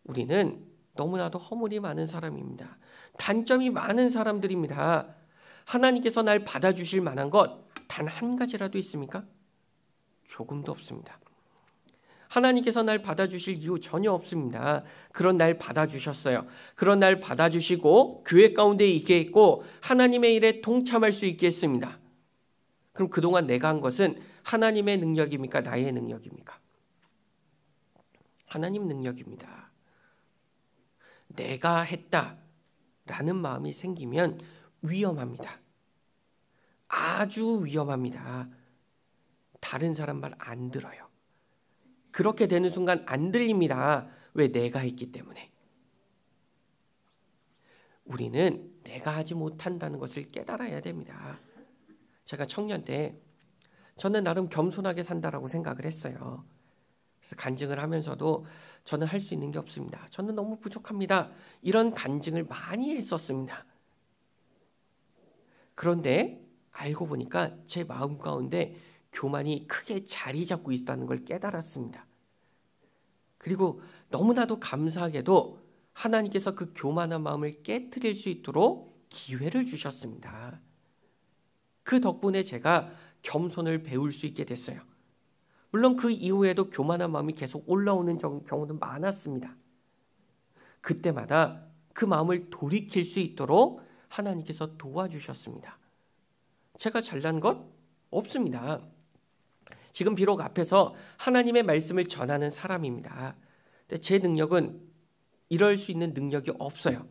우리는 너무나도 허물이 많은 사람입니다. 단점이 많은 사람들입니다. 하나님께서 날 받아주실 만한 것 단 한 가지라도 있습니까? 조금도 없습니다. 하나님께서 날 받아주실 이유 전혀 없습니다. 그런 날 받아주셨어요. 그런 날 받아주시고 교회 가운데 있게 했고 하나님의 일에 동참할 수 있게 했습니다. 그럼 그동안 내가 한 것은 하나님의 능력입니까? 나의 능력입니까? 하나님 능력입니다. 내가 했다라는 마음이 생기면 위험합니다. 아주 위험합니다. 다른 사람 말 안 들어요. 그렇게 되는 순간 안 들립니다. 왜? 내가 했기 때문에. 우리는 내가 하지 못한다는 것을 깨달아야 됩니다. 제가 청년 때 저는 나름 겸손하게 산다라고 생각을 했어요. 그래서 간증을 하면서도 저는 할 수 있는 게 없습니다. 저는 너무 부족합니다. 이런 간증을 많이 했었습니다. 그런데 알고 보니까 제 마음 가운데 교만이 크게 자리 잡고 있다는 걸 깨달았습니다. 그리고 너무나도 감사하게도 하나님께서 그 교만한 마음을 깨트릴 수 있도록 기회를 주셨습니다. 그 덕분에 제가 겸손을 배울 수 있게 됐어요. 물론 그 이후에도 교만한 마음이 계속 올라오는 경우도 많았습니다. 그때마다 그 마음을 돌이킬 수 있도록 하나님께서 도와주셨습니다. 제가 잘난 것 없습니다. 지금 비록 앞에서 하나님의 말씀을 전하는 사람입니다. 근데 제 능력은 이럴 수 있는 능력이 없어요.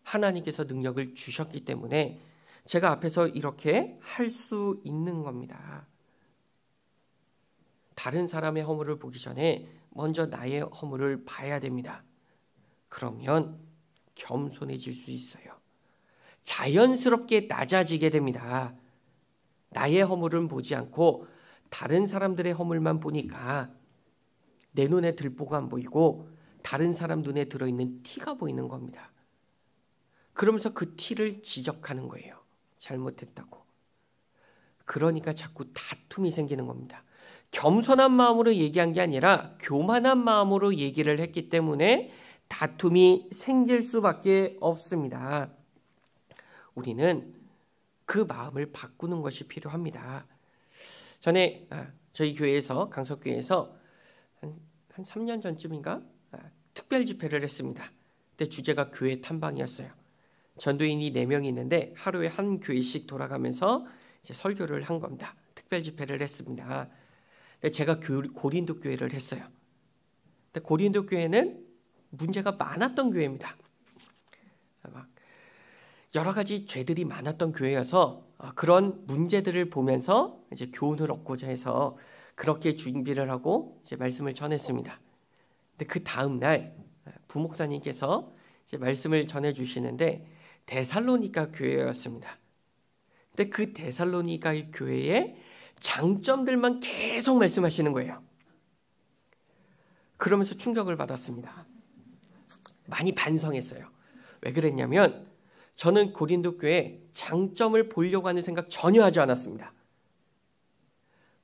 하나님께서 능력을 주셨기 때문에 제가 앞에서 이렇게 할 수 있는 겁니다. 다른 사람의 허물을 보기 전에 먼저 나의 허물을 봐야 됩니다. 그러면 겸손해질 수 있어요. 자연스럽게 낮아지게 됩니다. 나의 허물은 보지 않고 다른 사람들의 허물만 보니까 내 눈에 들보가 안 보이고 다른 사람 눈에 들어있는 티가 보이는 겁니다. 그러면서 그 티를 지적하는 거예요. 잘못했다고. 그러니까 자꾸 다툼이 생기는 겁니다. 겸손한 마음으로 얘기한 게 아니라 교만한 마음으로 얘기를 했기 때문에 다툼이 생길 수밖에 없습니다. 우리는 그 마음을 바꾸는 것이 필요합니다. 전에 저희 교회에서 강석교회에서 한 3년 전쯤인가 특별 집회를 했습니다. 그때 주제가 교회 탐방이었어요. 전도인이 4명이 있는데 하루에 한 교회씩 돌아가면서 이제 설교를 한 겁니다. 특별 집회를 했습니다. 근데 제가 고린도 교회를 했어요. 근데 고린도 교회는 문제가 많았던 교회입니다. 막 여러 가지 죄들이 많았던 교회여서 그런 문제들을 보면서 이제 교훈을 얻고자 해서 그렇게 준비를 하고 이제 말씀을 전했습니다. 근데 그 다음 날 부목사님께서 이제 말씀을 전해 주시는데 데살로니가 교회였습니다. 근데 그 데살로니가 교회의 장점들만 계속 말씀하시는 거예요. 그러면서 충격을 받았습니다. 많이 반성했어요. 왜 그랬냐면 저는 고린도 교회 장점을 보려고 하는 생각 전혀 하지 않았습니다.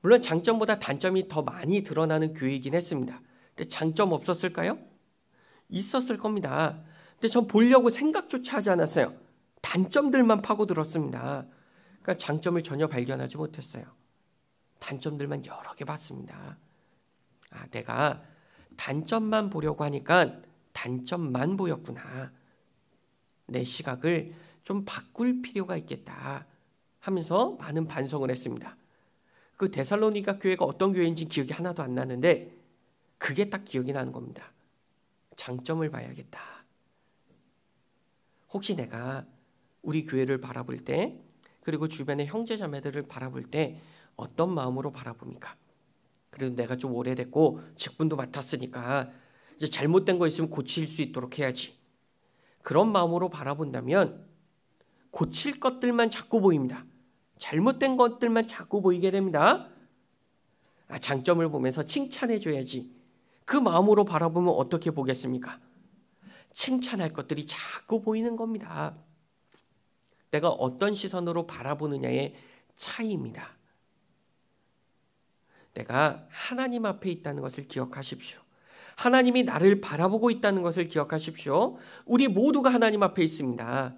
물론 장점보다 단점이 더 많이 드러나는 교회이긴 했습니다. 근데 장점 없었을까요? 있었을 겁니다. 근데 전 보려고 생각조차 하지 않았어요. 단점들만 파고들었습니다. 그러니까 장점을 전혀 발견하지 못했어요. 단점들만 여러 개 봤습니다. 내가 단점만 보려고 하니까 단점만 보였구나. 내 시각을 좀 바꿀 필요가 있겠다 하면서 많은 반성을 했습니다. 그 데살로니가 교회가 어떤 교회인지 기억이 하나도 안 나는데 그게 딱 기억이 나는 겁니다. 장점을 봐야겠다. 혹시 내가 우리 교회를 바라볼 때, 그리고 주변의 형제 자매들을 바라볼 때 어떤 마음으로 바라봅니까? 그래도 내가 좀 오래됐고 직분도 맡았으니까 이제 잘못된 거 있으면 고칠 수 있도록 해야지. 그런 마음으로 바라본다면 고칠 것들만 자꾸 보입니다. 잘못된 것들만 자꾸 보이게 됩니다. 장점을 보면서 칭찬해줘야지. 그 마음으로 바라보면 어떻게 보겠습니까? 칭찬할 것들이 자꾸 보이는 겁니다. 내가 어떤 시선으로 바라보느냐의 차이입니다. 내가 하나님 앞에 있다는 것을 기억하십시오. 하나님이 나를 바라보고 있다는 것을 기억하십시오. 우리 모두가 하나님 앞에 있습니다.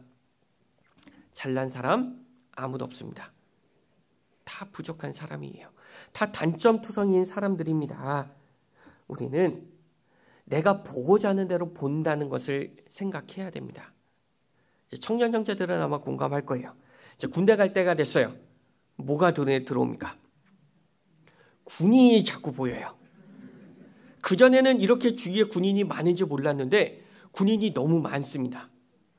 잘난 사람 아무도 없습니다. 다 부족한 사람이에요. 다 단점투성이인 사람들입니다. 우리는 내가 보고자 하는 대로 본다는 것을 생각해야 됩니다. 청년 형제들은 아마 공감할 거예요. 이제 군대 갈 때가 됐어요. 뭐가 눈에 들어옵니까? 군인이 자꾸 보여요. 그전에는 이렇게 주위에 군인이 많은지 몰랐는데 군인이 너무 많습니다.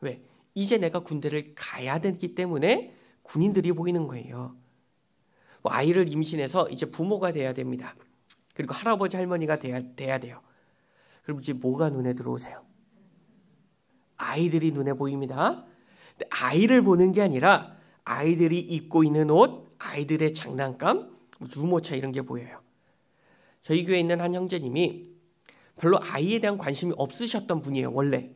왜? 이제 내가 군대를 가야 되기 때문에 군인들이 보이는 거예요. 아이를 임신해서 이제 부모가 돼야 됩니다. 그리고 할아버지 할머니가 돼야 돼요. 그럼 이제 뭐가 눈에 들어오세요? 아이들이 눈에 보입니다. 근데 아이를 보는 게 아니라 아이들이 입고 있는 옷, 아이들의 장난감, 유모차 이런 게 보여요. 저희 교회에 있는 한 형제님이 별로 아이에 대한 관심이 없으셨던 분이에요, 원래.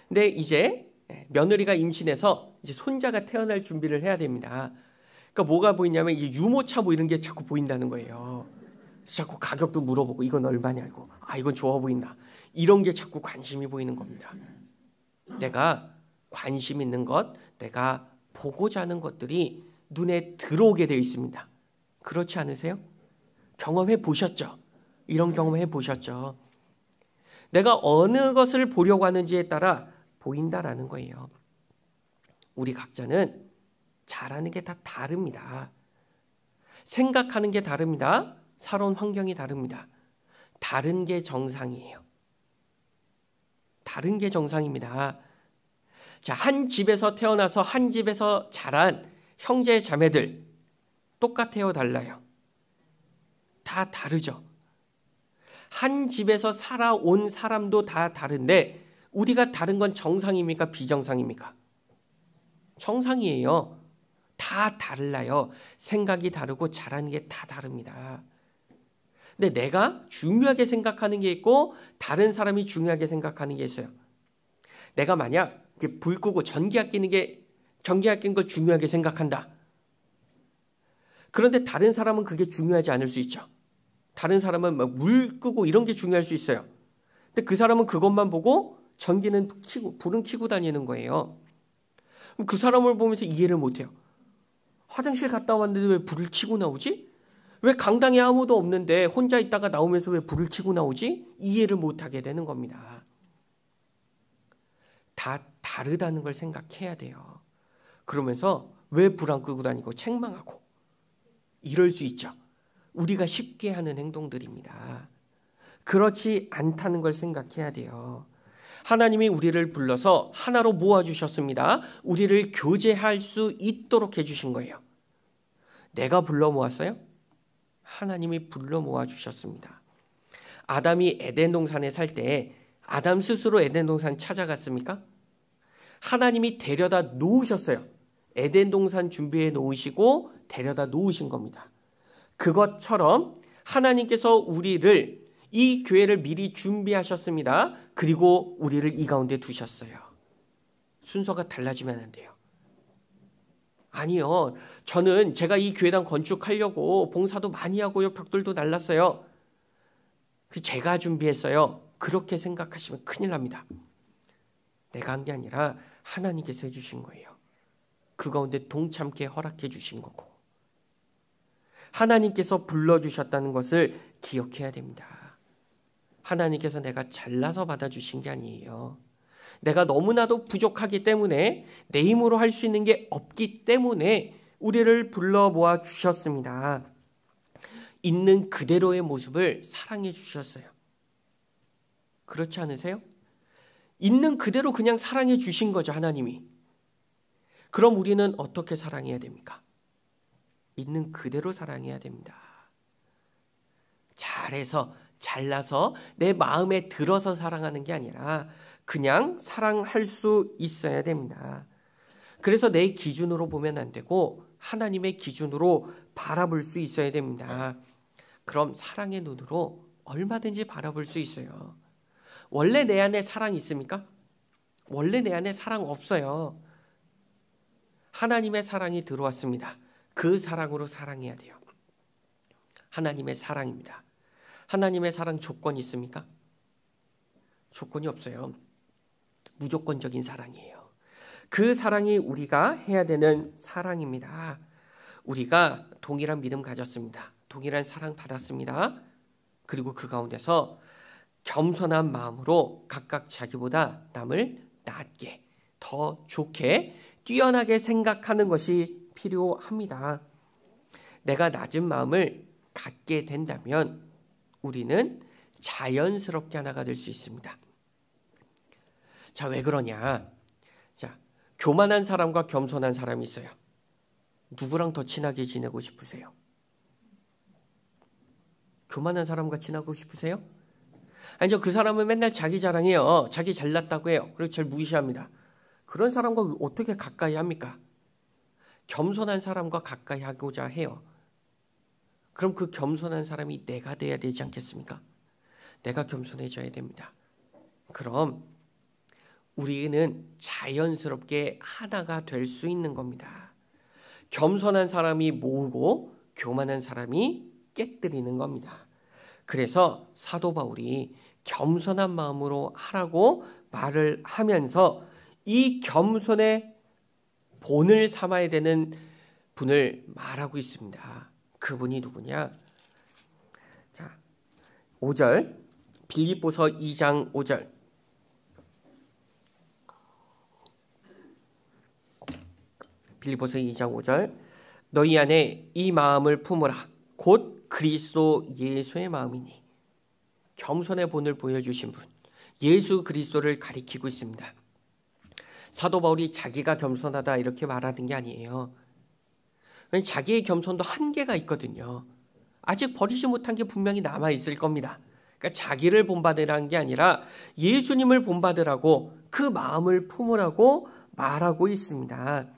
근데 이제 며느리가 임신해서 이제 손자가 태어날 준비를 해야 됩니다. 그러니까 뭐가 보이냐면 이게 유모차 뭐 이런 게 자꾸 보인다는 거예요. 자꾸 가격도 물어보고 이건 얼마냐고. 이건 좋아 보인다. 이런 게 자꾸 관심이 보이는 겁니다. 내가 관심 있는 것, 내가 보고자 하는 것들이 눈에 들어오게 되어 있습니다. 그렇지 않으세요? 경험해 보셨죠? 이런 경험해 보셨죠? 내가 어느 것을 보려고 하는지에 따라 보인다라는 거예요. 우리 각자는 잘하는 게 다 다릅니다. 생각하는 게 다릅니다. 살아온 환경이 다릅니다. 다른 게 정상이에요. 다른 게 정상입니다. 자, 한 집에서 태어나서 한 집에서 자란 형제 자매들 똑같아요, 달라요? 다 다르죠. 한 집에서 살아온 사람도 다 다른데 우리가 다른 건 정상입니까? 비정상입니까? 정상이에요. 다 달라요. 생각이 다르고 잘하는 게 다 다릅니다. 근데 내가 중요하게 생각하는 게 있고 다른 사람이 중요하게 생각하는 게 있어요. 내가 만약 불 끄고 전기 아끼는 걸 중요하게 생각한다. 그런데 다른 사람은 그게 중요하지 않을 수 있죠. 다른 사람은 막 물 끄고 이런 게 중요할 수 있어요. 근데 그 사람은 그것만 보고 전기는 불은 켜고 다니는 거예요. 그럼 그 사람을 보면서 이해를 못해요. 화장실 갔다 왔는데 왜 불을 켜고 나오지? 왜 강당에 아무도 없는데 혼자 있다가 나오면서 왜 불을 켜고 나오지? 이해를 못하게 되는 겁니다. 다 다르다는 걸 생각해야 돼요. 그러면서 왜 불 안 끄고 다니고 책망하고 이럴 수 있죠. 우리가 쉽게 하는 행동들입니다. 그렇지 않다는 걸 생각해야 돼요. 하나님이 우리를 불러서 하나로 모아주셨습니다. 우리를 교제할 수 있도록 해주신 거예요. 내가 불러 모았어요? 하나님이 불러 모아주셨습니다. 아담이 에덴 동산에 살 때 아담 스스로 에덴 동산 찾아갔습니까? 하나님이 데려다 놓으셨어요. 에덴 동산 준비해 놓으시고 데려다 놓으신 겁니다. 그것처럼 하나님께서 우리를 이 교회를 미리 준비하셨습니다. 그리고 우리를 이 가운데 두셨어요. 순서가 달라지면 안 돼요. 아니요. 저는 제가 이 교회당 건축하려고 봉사도 많이 하고요. 벽돌도 날랐어요. 제가 준비했어요. 그렇게 생각하시면 큰일 납니다. 내가 한 게 아니라 하나님께서 해주신 거예요. 그 가운데 동참케 허락해 주신 거고, 하나님께서 불러주셨다는 것을 기억해야 됩니다. 하나님께서 내가 잘나서 받아주신 게 아니에요. 내가 너무나도 부족하기 때문에, 내 힘으로 할 수 있는 게 없기 때문에 우리를 불러 모아 주셨습니다. 있는 그대로의 모습을 사랑해 주셨어요. 그렇지 않으세요? 있는 그대로 그냥 사랑해 주신 거죠, 하나님이. 그럼 우리는 어떻게 사랑해야 됩니까? 있는 그대로 사랑해야 됩니다. 잘해서, 잘나서, 내 마음에 들어서 사랑하는 게 아니라 그냥 사랑할 수 있어야 됩니다. 그래서 내 기준으로 보면 안 되고 하나님의 기준으로 바라볼 수 있어야 됩니다. 그럼 사랑의 눈으로 얼마든지 바라볼 수 있어요. 원래 내 안에 사랑이 있습니까? 원래 내 안에 사랑 없어요. 하나님의 사랑이 들어왔습니다. 그 사랑으로 사랑해야 돼요. 하나님의 사랑입니다. 하나님의 사랑 조건이 있습니까? 조건이 없어요. 무조건적인 사랑이에요. 그 사랑이 우리가 해야 되는 사랑입니다. 우리가 동일한 믿음 가졌습니다. 동일한 사랑 받았습니다. 그리고 그 가운데서 겸손한 마음으로 각각 자기보다 남을 낫게, 더 좋게, 뛰어나게 생각하는 것이 필요합니다. 내가 낮은 마음을 갖게 된다면 우리는 자연스럽게 하나가 될 수 있습니다. 자, 왜 그러냐? 자, 교만한 사람과 겸손한 사람이 있어요. 누구랑 더 친하게 지내고 싶으세요? 교만한 사람과 친하고 싶으세요? 아니죠. 그 사람은 맨날 자기 자랑해요. 자기 잘났다고 해요. 그리고 절 무시합니다. 그런 사람과 어떻게 가까이 합니까? 겸손한 사람과 가까이 하고자 해요. 그럼 그 겸손한 사람이 내가 돼야 되지 않겠습니까? 내가 겸손해져야 됩니다. 그럼 우리는 자연스럽게 하나가 될 수 있는 겁니다. 겸손한 사람이 모으고 교만한 사람이 깨뜨리는 겁니다. 그래서 사도 바울이 겸손한 마음으로 하라고 말을 하면서 이 겸손의 본을 삼아야 되는 분을 말하고 있습니다. 그분이 누구냐? 자, 5절, 빌립보서 2장 5절. 빌립보서 2장 5절. 너희 안에 이 마음을 품으라. 곧 그리스도 예수의 마음이니. 겸손의 본을 보여주신 분, 예수 그리스도를 가리키고 있습니다. 사도 바울이 자기가 겸손하다 이렇게 말하는 게 아니에요. 자기의 겸손도 한계가 있거든요. 아직 버리지 못한 게 분명히 남아있을 겁니다. 그러니까 자기를 본받으라는 게 아니라 예수님을 본받으라고, 그 마음을 품으라고 말하고 있습니다.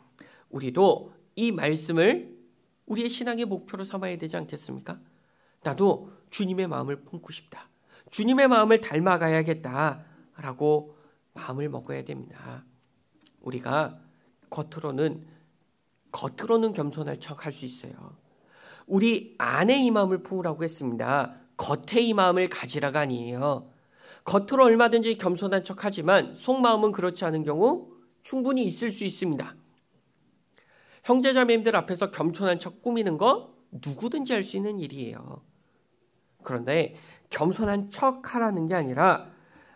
우리도 이 말씀을 우리의 신앙의 목표로 삼아야 되지 않겠습니까? 나도 주님의 마음을 품고 싶다. 주님의 마음을 닮아가야겠다라고 마음을 먹어야 됩니다. 우리가 겉으로는 겸손할 척 할 수 있어요. 우리 안에 이 마음을 품으라고 했습니다. 겉에 이 마음을 가지라가 아니에요. 겉으로 얼마든지 겸손한 척 하지만 속마음은 그렇지 않은 경우 충분히 있을 수 있습니다. 형제자매님들 앞에서 겸손한 척 꾸미는 거 누구든지 할 수 있는 일이에요. 그런데 겸손한 척 하라는 게 아니라,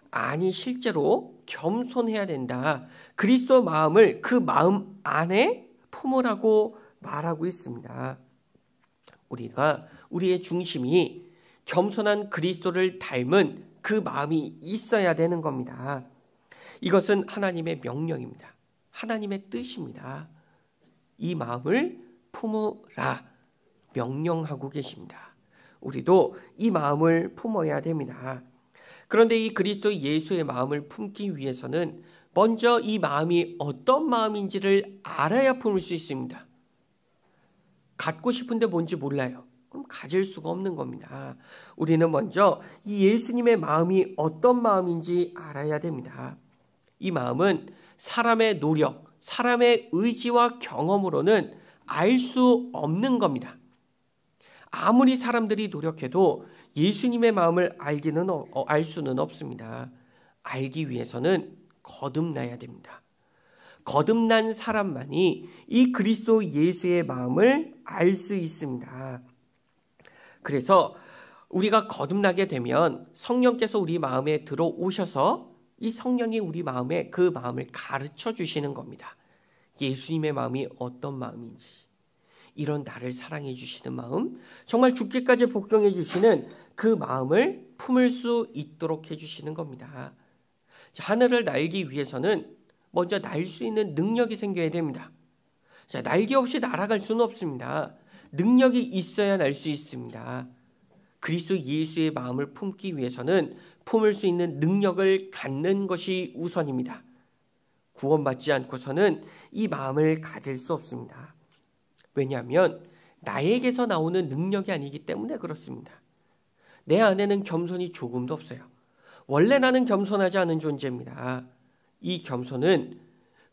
아니 실제로 겸손해야 된다. 그리스도 마음을 그 마음 안에 품으라고 말하고 있습니다. 우리가 우리의 중심이 겸손한 그리스도를 닮은 그 마음이 있어야 되는 겁니다. 이것은 하나님의 명령입니다. 하나님의 뜻입니다. 이 마음을 품으라 명령하고 계십니다. 우리도 이 마음을 품어야 됩니다. 그런데 이 그리스도 예수의 마음을 품기 위해서는 먼저 이 마음이 어떤 마음인지를 알아야 품을 수 있습니다. 갖고 싶은데 뭔지 몰라요. 그럼 가질 수가 없는 겁니다. 우리는 먼저 이 예수님의 마음이 어떤 마음인지 알아야 됩니다. 이 마음은 사람의 노력, 사람의 의지와 경험으로는 알 수 없는 겁니다. 아무리 사람들이 노력해도 예수님의 마음을 알 수는 없습니다. 알기 위해서는 거듭나야 됩니다. 거듭난 사람만이 이 그리스도 예수의 마음을 알 수 있습니다. 그래서 우리가 거듭나게 되면 성령께서 우리 마음에 들어오셔서 이 성령이 우리 마음에 그 마음을 가르쳐 주시는 겁니다. 예수님의 마음이 어떤 마음인지, 이런 나를 사랑해 주시는 마음, 정말 죽기까지 복종해 주시는 그 마음을 품을 수 있도록 해주시는 겁니다. 자, 하늘을 날기 위해서는 먼저 날 수 있는 능력이 생겨야 됩니다. 자, 날개 없이 날아갈 수는 없습니다. 능력이 있어야 날 수 있습니다. 그리스도 예수의 마음을 품기 위해서는 품을 수 있는 능력을 갖는 것이 우선입니다. 구원받지 않고서는 이 마음을 가질 수 없습니다. 왜냐하면 나에게서 나오는 능력이 아니기 때문에 그렇습니다. 내 안에는 겸손이 조금도 없어요. 원래 나는 겸손하지 않은 존재입니다. 이 겸손은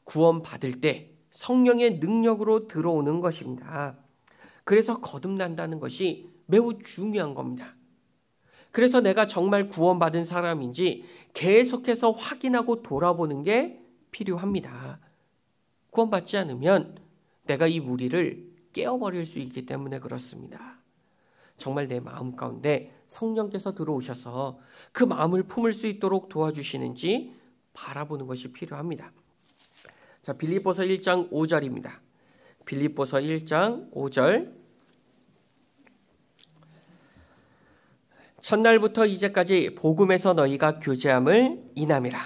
구원받을 때 성령의 능력으로 들어오는 것입니다. 그래서 거듭난다는 것이 매우 중요한 겁니다. 그래서 내가 정말 구원받은 사람인지 계속해서 확인하고 돌아보는 게 필요합니다. 구원받지 않으면 내가 이 무리를 깨어버릴 수 있기 때문에 그렇습니다. 정말 내 마음 가운데 성령께서 들어오셔서 그 마음을 품을 수 있도록 도와주시는지 바라보는 것이 필요합니다. 자, 빌립보서 1장 5절입니다. 빌립보서 1장 5절. 첫날부터 이제까지 복음에서 너희가 교제함을 인함이라.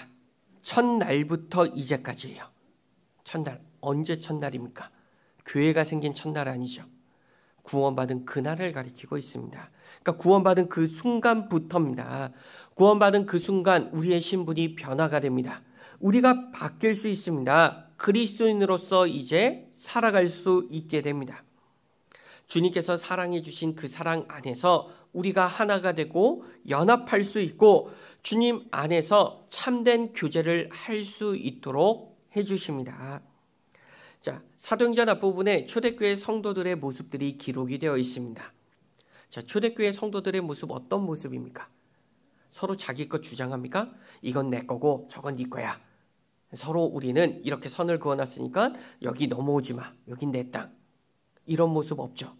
첫날부터 이제까지예요. 첫날, 언제 첫날입니까? 교회가 생긴 첫날 아니죠. 구원받은 그날을 가리키고 있습니다. 그러니까 구원받은 그 순간부터입니다. 구원받은 그 순간 우리의 신분이 변화가 됩니다. 우리가 바뀔 수 있습니다. 그리스도인으로서 이제 살아갈 수 있게 됩니다. 주님께서 사랑해 주신 그 사랑 안에서 우리가 하나가 되고 연합할 수 있고 주님 안에서 참된 교제를 할 수 있도록 해주십니다. 자, 사도행전 앞부분에 초대교회 성도들의 모습들이 기록이 되어 있습니다. 자, 초대교회 성도들의 모습 어떤 모습입니까? 서로 자기 것 주장합니까? 이건 내 거고 저건 네 거야. 서로 우리는 이렇게 선을 그어놨으니까 여기 넘어오지 마. 여긴 내 땅. 이런 모습 없죠.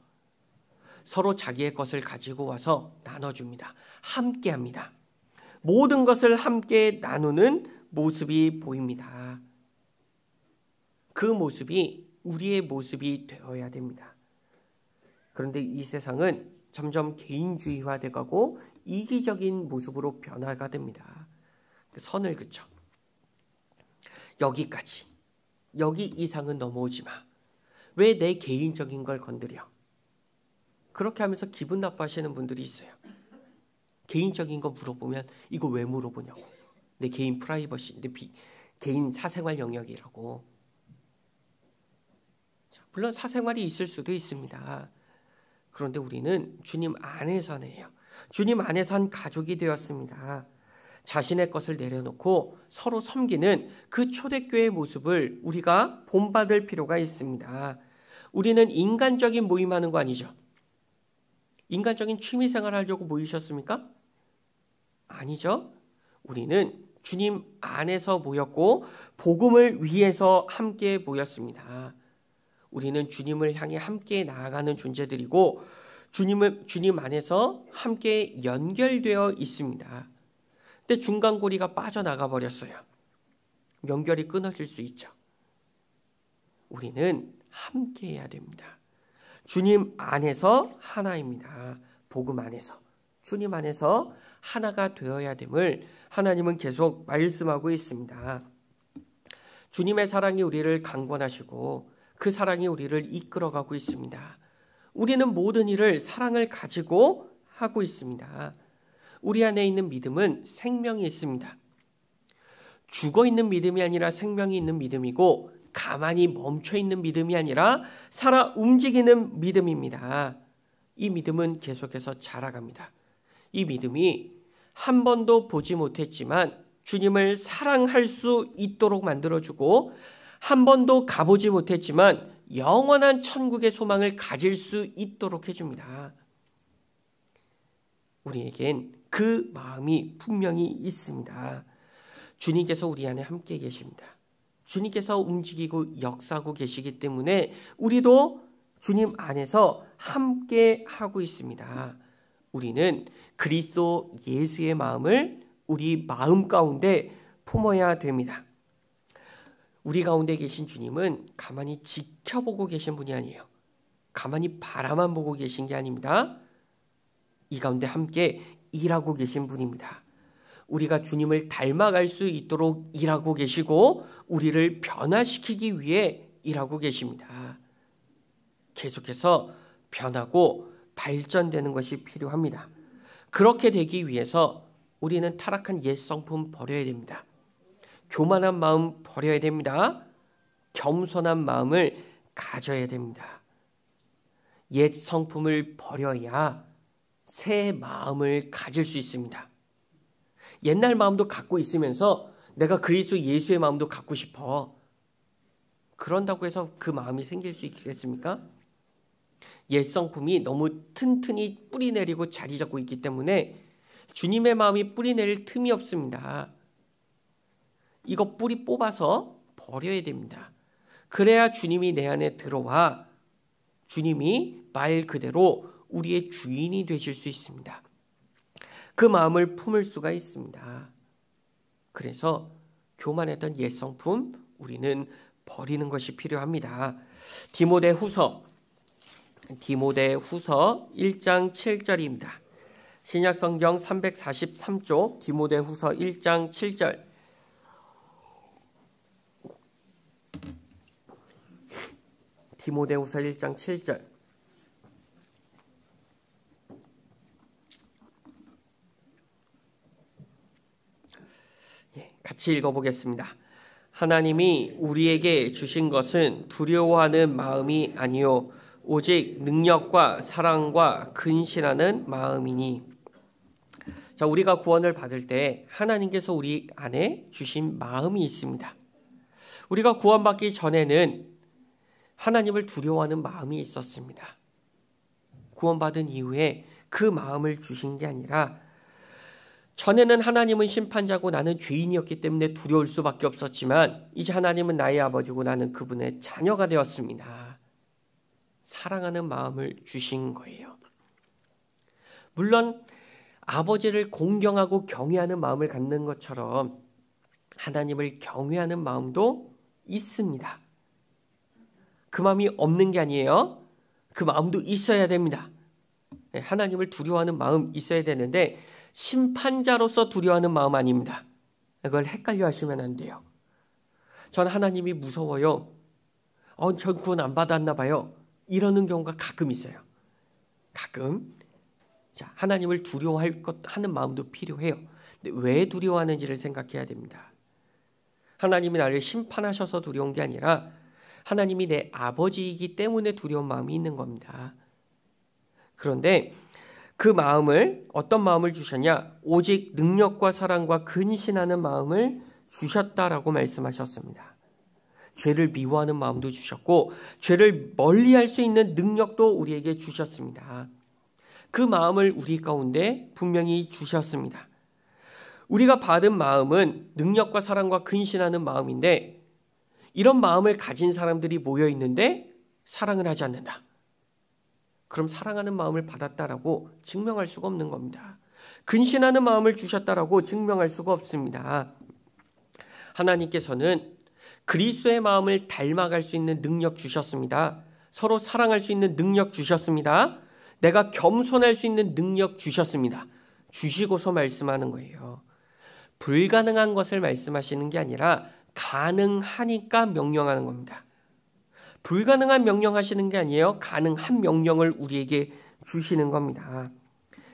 서로 자기의 것을 가지고 와서 나눠줍니다. 함께합니다. 모든 것을 함께 나누는 모습이 보입니다. 그 모습이 우리의 모습이 되어야 됩니다. 그런데 이 세상은 점점 개인주의화돼 가고 이기적인 모습으로 변화가 됩니다. 선을 그쳐. 여기까지. 여기 이상은 넘어오지 마. 왜 내 개인적인 걸 건드려? 그렇게 하면서 기분 나빠하시는 분들이 있어요. 개인적인 거 물어보면 이거 왜 물어보냐고. 내 개인 프라이버시, 내 개인 사생활 영역이라고. 물론 사생활이 있을 수도 있습니다. 그런데 우리는 주님 안에서 해요. 주님 안에서 한 가족이 되었습니다. 자신의 것을 내려놓고 서로 섬기는 그 초대교회의 모습을 우리가 본받을 필요가 있습니다. 우리는 인간적인 모임하는 거 아니죠. 인간적인 취미생활 하려고 모이셨습니까? 아니죠. 우리는 주님 안에서 모였고 복음을 위해서 함께 모였습니다. 우리는 주님을 향해 함께 나아가는 존재들이고 주님 안에서 함께 연결되어 있습니다. 근데 중간고리가 빠져나가 버렸어요. 연결이 끊어질 수 있죠. 우리는 함께 해야 됩니다. 주님 안에서 하나입니다. 복음 안에서. 주님 안에서 하나가 되어야 됨을 하나님은 계속 말씀하고 있습니다. 주님의 사랑이 우리를 강권하시고 그 사랑이 우리를 이끌어가고 있습니다. 우리는 모든 일을 사랑을 가지고 하고 있습니다. 우리 안에 있는 믿음은 생명이 있습니다. 죽어있는 믿음이 아니라 생명이 있는 믿음이고 가만히 멈춰있는 믿음이 아니라 살아 움직이는 믿음입니다. 이 믿음은 계속해서 자라갑니다. 이 믿음이 한 번도 보지 못했지만 주님을 사랑할 수 있도록 만들어주고 한 번도 가보지 못했지만 영원한 천국의 소망을 가질 수 있도록 해줍니다. 우리에겐 그 마음이 분명히 있습니다. 주님께서 우리 안에 함께 계십니다. 주님께서 움직이고 역사하고 계시기 때문에 우리도 주님 안에서 함께 하고 있습니다. 우리는 그리스도 예수의 마음을 우리 마음 가운데 품어야 됩니다. 우리 가운데 계신 주님은 가만히 지켜보고 계신 분이 아니에요. 가만히 바라만 보고 계신 게 아닙니다. 이 가운데 함께 일하고 계신 분입니다. 우리가 주님을 닮아갈 수 있도록 일하고 계시고 우리를 변화시키기 위해 일하고 계십니다. 계속해서 변하고 발전되는 것이 필요합니다. 그렇게 되기 위해서 우리는 타락한 옛 성품 버려야 됩니다. 교만한 마음 버려야 됩니다. 겸손한 마음을 가져야 됩니다. 옛 성품을 버려야 새 마음을 가질 수 있습니다. 옛날 마음도 갖고 있으면서 내가 그리스도 예수의 마음도 갖고 싶어. 그런다고 해서 그 마음이 생길 수 있겠습니까? 옛 성품이 너무 튼튼히 뿌리 내리고 자리 잡고 있기 때문에 주님의 마음이 뿌리 내릴 틈이 없습니다. 이거 뿌리 뽑아서 버려야 됩니다. 그래야 주님이 내 안에 들어와 주님이 말 그대로 우리의 주인이 되실 수 있습니다. 그 마음을 품을 수가 있습니다. 그래서 교만했던 옛 성품 우리는 버리는 것이 필요합니다. 디모데후서 1장 7절입니다. 신약성경 343쪽 디모데후서 1장 7절. 디모데후서 1장 7절. 같이 읽어보겠습니다. 하나님이 우리에게 주신 것은 두려워하는 마음이 아니요 오직 능력과 사랑과 근신하는 마음이니. 자, 우리가 구원을 받을 때 하나님께서 우리 안에 주신 마음이 있습니다. 우리가 구원받기 전에는 하나님을 두려워하는 마음이 있었습니다. 구원받은 이후에 그 마음을 주신 게 아니라 전에는 하나님은 심판자고 나는 죄인이었기 때문에 두려울 수밖에 없었지만 이제 하나님은 나의 아버지고 나는 그분의 자녀가 되었습니다. 사랑하는 마음을 주신 거예요. 물론 아버지를 공경하고 경외하는 마음을 갖는 것처럼 하나님을 경외하는 마음도 있습니다. 그 마음이 없는 게 아니에요. 그 마음도 있어야 됩니다. 하나님을 두려워하는 마음 있어야 되는데 심판자로서 두려워하는 마음 아닙니다. 그걸 헷갈려 하시면 안 돼요. 전 하나님이 무서워요. 전 구원 안 받았나 봐요. 이러는 경우가 가끔 있어요. 가끔. 자, 하나님을 두려워하는 마음도 필요해요. 근데 왜 두려워하는지를 생각해야 됩니다. 하나님이 나를 심판하셔서 두려운 게 아니라 하나님이 내 아버지이기 때문에 두려운 마음이 있는 겁니다. 그런데 그 마음을 어떤 마음을 주셨냐? 오직 능력과 사랑과 근신하는 마음을 주셨다라고 말씀하셨습니다. 죄를 미워하는 마음도 주셨고 죄를 멀리할 수 있는 능력도 우리에게 주셨습니다. 그 마음을 우리 가운데 분명히 주셨습니다. 우리가 받은 마음은 능력과 사랑과 근신하는 마음인데 이런 마음을 가진 사람들이 모여 있는데 사랑을 하지 않는다. 그럼 사랑하는 마음을 받았다라고 증명할 수가 없는 겁니다. 근신하는 마음을 주셨다라고 증명할 수가 없습니다. 하나님께서는 그리스도의 마음을 닮아갈 수 있는 능력 주셨습니다. 서로 사랑할 수 있는 능력 주셨습니다. 내가 겸손할 수 있는 능력 주셨습니다. 주시고서 말씀하는 거예요. 불가능한 것을 말씀하시는 게 아니라 가능하니까 명령하는 겁니다. 불가능한 명령하시는 게 아니에요. 가능한 명령을 우리에게 주시는 겁니다.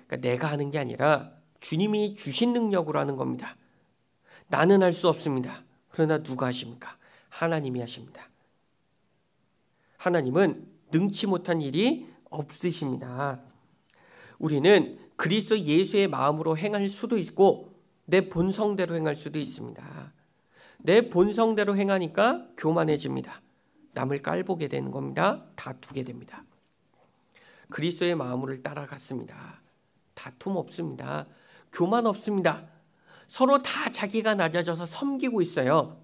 그러니까 내가 하는 게 아니라 주님이 주신 능력으로 하는 겁니다. 나는 할 수 없습니다. 그러나 누가 하십니까? 하나님이 하십니다. 하나님은 능치 못한 일이 없으십니다. 우리는 그리스도 예수의 마음으로 행할 수도 있고 내 본성대로 행할 수도 있습니다. 내 본성대로 행하니까 교만해집니다. 남을 깔보게 되는 겁니다. 다투게 됩니다. 그리스도의 마음을 따라갔습니다. 다툼 없습니다. 교만 없습니다. 서로 다 자기가 낮아져서 섬기고 있어요.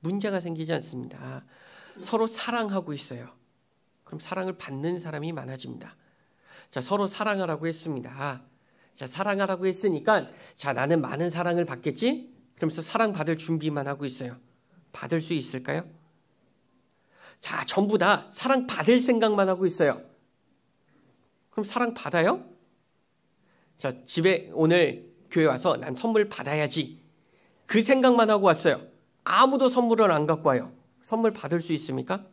문제가 생기지 않습니다. 서로 사랑하고 있어요. 그럼 사랑을 받는 사람이 많아집니다. 자, 서로 사랑하라고 했습니다. 자, 사랑하라고 했으니까 자, 나는 많은 사랑을 받겠지? 그러면서 사랑받을 준비만 하고 있어요. 받을 수 있을까요? 자, 전부 다 사랑받을 생각만 하고 있어요. 그럼 사랑받아요? 자, 집에 오늘 교회 와서 난 선물 받아야지. 그 생각만 하고 왔어요. 아무도 선물을 안 갖고 와요. 선물 받을 수 있습니까?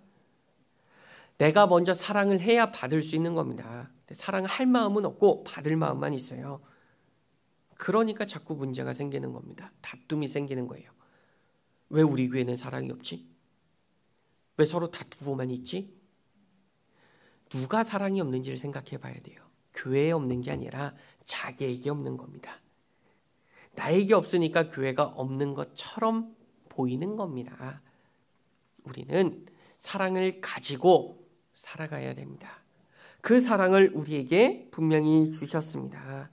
내가 먼저 사랑을 해야 받을 수 있는 겁니다. 사랑할 마음은 없고 받을 마음만 있어요. 그러니까 자꾸 문제가 생기는 겁니다. 다툼이 생기는 거예요. 왜 우리 교회는 사랑이 없지? 왜 서로 다투고만 있지? 누가 사랑이 없는지를 생각해 봐야 돼요. 교회에 없는 게 아니라 자기에게 없는 겁니다. 나에게 없으니까 교회가 없는 것처럼 보이는 겁니다. 우리는 사랑을 가지고 살아가야 됩니다. 그 사랑을 우리에게 분명히 주셨습니다.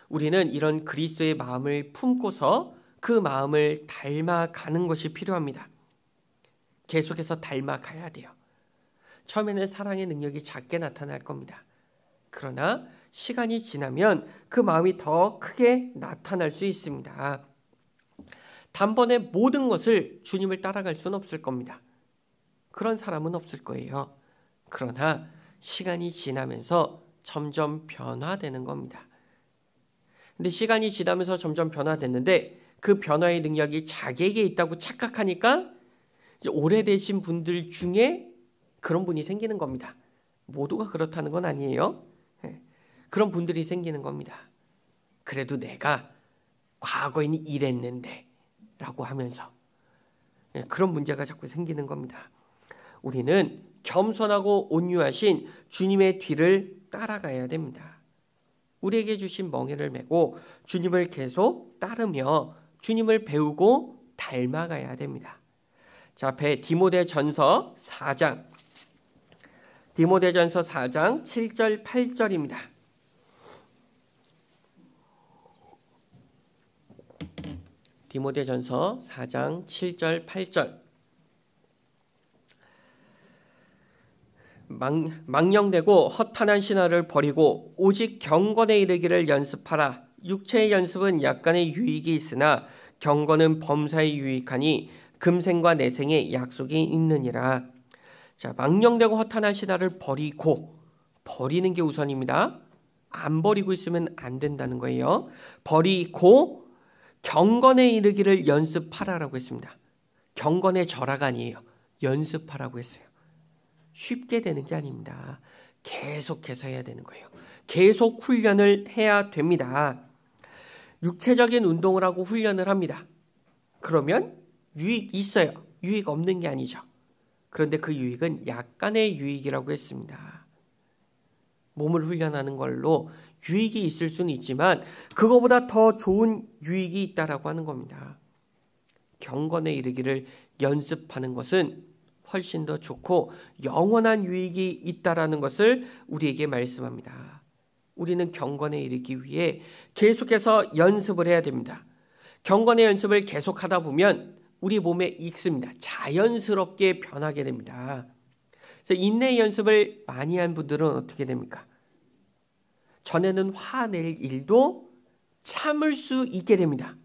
우리는 이런 그리스도의 마음을 품고서 그 마음을 닮아가는 것이 필요합니다. 계속해서 닮아가야 돼요. 처음에는 사랑의 능력이 작게 나타날 겁니다. 그러나 시간이 지나면 그 마음이 더 크게 나타날 수 있습니다. 단번에 모든 것을 주님을 따라갈 수는 없을 겁니다. 그런 사람은 없을 거예요. 그러나 시간이 지나면서 점점 변화되는 겁니다. 근데 시간이 지나면서 점점 변화됐는데 그 변화의 능력이 자기에게 있다고 착각하니까 이제 오래되신 분들 중에 그런 분이 생기는 겁니다. 모두가 그렇다는 건 아니에요. 그런 분들이 생기는 겁니다. 그래도 내가 과거에는 이랬는데 라고 하면서 그런 문제가 자꾸 생기는 겁니다. 우리는 겸손하고 온유하신 주님의 뒤를 따라가야 됩니다. 우리에게 주신 멍에를 메고 주님을 계속 따르며 주님을 배우고 닮아가야 됩니다. 자, 디모데전서 4장 7절 8절입니다. 디모데전서 4장 7절 8절. 망령되고 허탄한 신화를 버리고 오직 경건에 이르기를 연습하라. 육체의 연습은 약간의 유익이 있으나 경건은 범사에 유익하니 금생과 내생에 약속이 있느니라. 자, 망령되고 허탄한 신화를 버리는 게 우선입니다. 안 버리고 있으면 안 된다는 거예요. 버리고 경건에 이르기를 연습하라라고 했습니다. 경건의 절하가 아니에요. 연습하라고 했어요. 쉽게 되는 게 아닙니다. 계속해서 해야 되는 거예요. 계속 훈련을 해야 됩니다. 육체적인 운동을 하고 훈련을 합니다. 그러면 유익이 있어요. 유익 없는 게 아니죠. 그런데 그 유익은 약간의 유익이라고 했습니다. 몸을 훈련하는 걸로 유익이 있을 수는 있지만 그거보다 더 좋은 유익이 있다라고 하는 겁니다. 경건에 이르기를 연습하는 것은 훨씬 더 좋고 영원한 유익이 있다라는 것을 우리에게 말씀합니다. 우리는 경건에 이르기 위해 계속해서 연습을 해야 됩니다. 경건의 연습을 계속하다 보면 우리 몸에 익습니다. 자연스럽게 변하게 됩니다. 그래서 인내 연습을 많이 한 분들은 어떻게 됩니까? 전에는 화낼 일도 참을 수 있게 됩니다.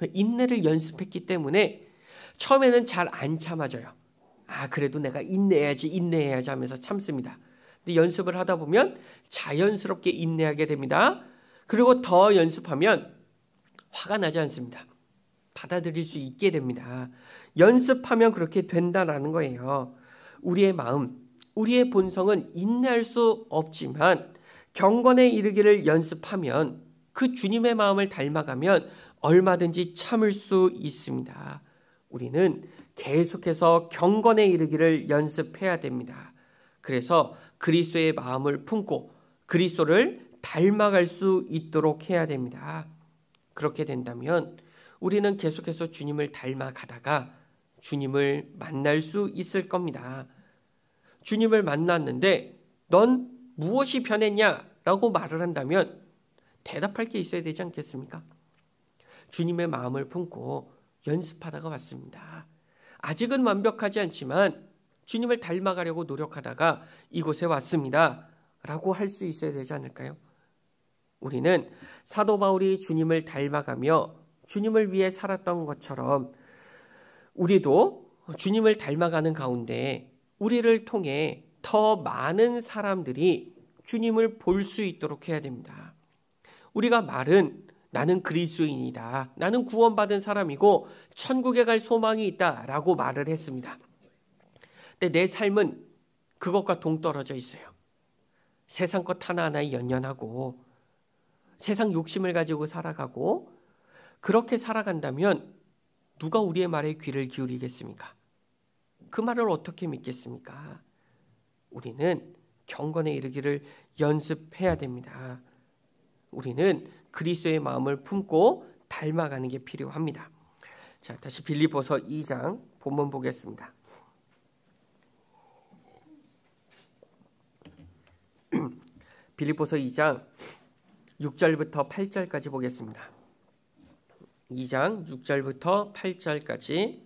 인내를 연습했기 때문에 처음에는 잘 안 참아져요. 그래도 내가 인내해야지 하면서 참습니다. 근데 연습을 하다 보면 자연스럽게 인내하게 됩니다. 그리고 더 연습하면 화가 나지 않습니다. 받아들일 수 있게 됩니다. 연습하면 그렇게 된다라는 거예요. 우리의 마음, 우리의 본성은 인내할 수 없지만 경건에 이르기를 연습하면 그 주님의 마음을 닮아가면 얼마든지 참을 수 있습니다. 우리는 계속해서 경건에 이르기를 연습해야 됩니다. 그래서 그리스도의 마음을 품고 그리스도를 닮아갈 수 있도록 해야 됩니다. 그렇게 된다면 우리는 계속해서 주님을 닮아가다가 주님을 만날 수 있을 겁니다. 주님을 만났는데 넌 무엇이 변했냐라고 말을 한다면 대답할 게 있어야 되지 않겠습니까? 주님의 마음을 품고 연습하다가 왔습니다. 아직은 완벽하지 않지만 주님을 닮아가려고 노력하다가 이곳에 왔습니다 라고 할 수 있어야 되지 않을까요? 우리는 사도 바울이 주님을 닮아가며 주님을 위해 살았던 것처럼 우리도 주님을 닮아가는 가운데 우리를 통해 더 많은 사람들이 주님을 볼 수 있도록 해야 됩니다. 우리가 말은 나는 그리스도인이다, 나는 구원받은 사람이고 천국에 갈 소망이 있다 라고 말을 했습니다. 근데 내 삶은 그것과 동떨어져 있어요. 세상 것 하나하나에 연연하고 세상 욕심을 가지고 살아가고 그렇게 살아간다면 누가 우리의 말에 귀를 기울이겠습니까? 그 말을 어떻게 믿겠습니까? 우리는 경건에 이르기를 연습해야 됩니다. 우리는 그리스도의 마음을 품고 닮아가는 게 필요합니다. 자, 다시 빌립보서 2장 본문 보겠습니다. 빌립보서 2장 6절부터 8절까지 보겠습니다. 2장 6절부터 8절까지.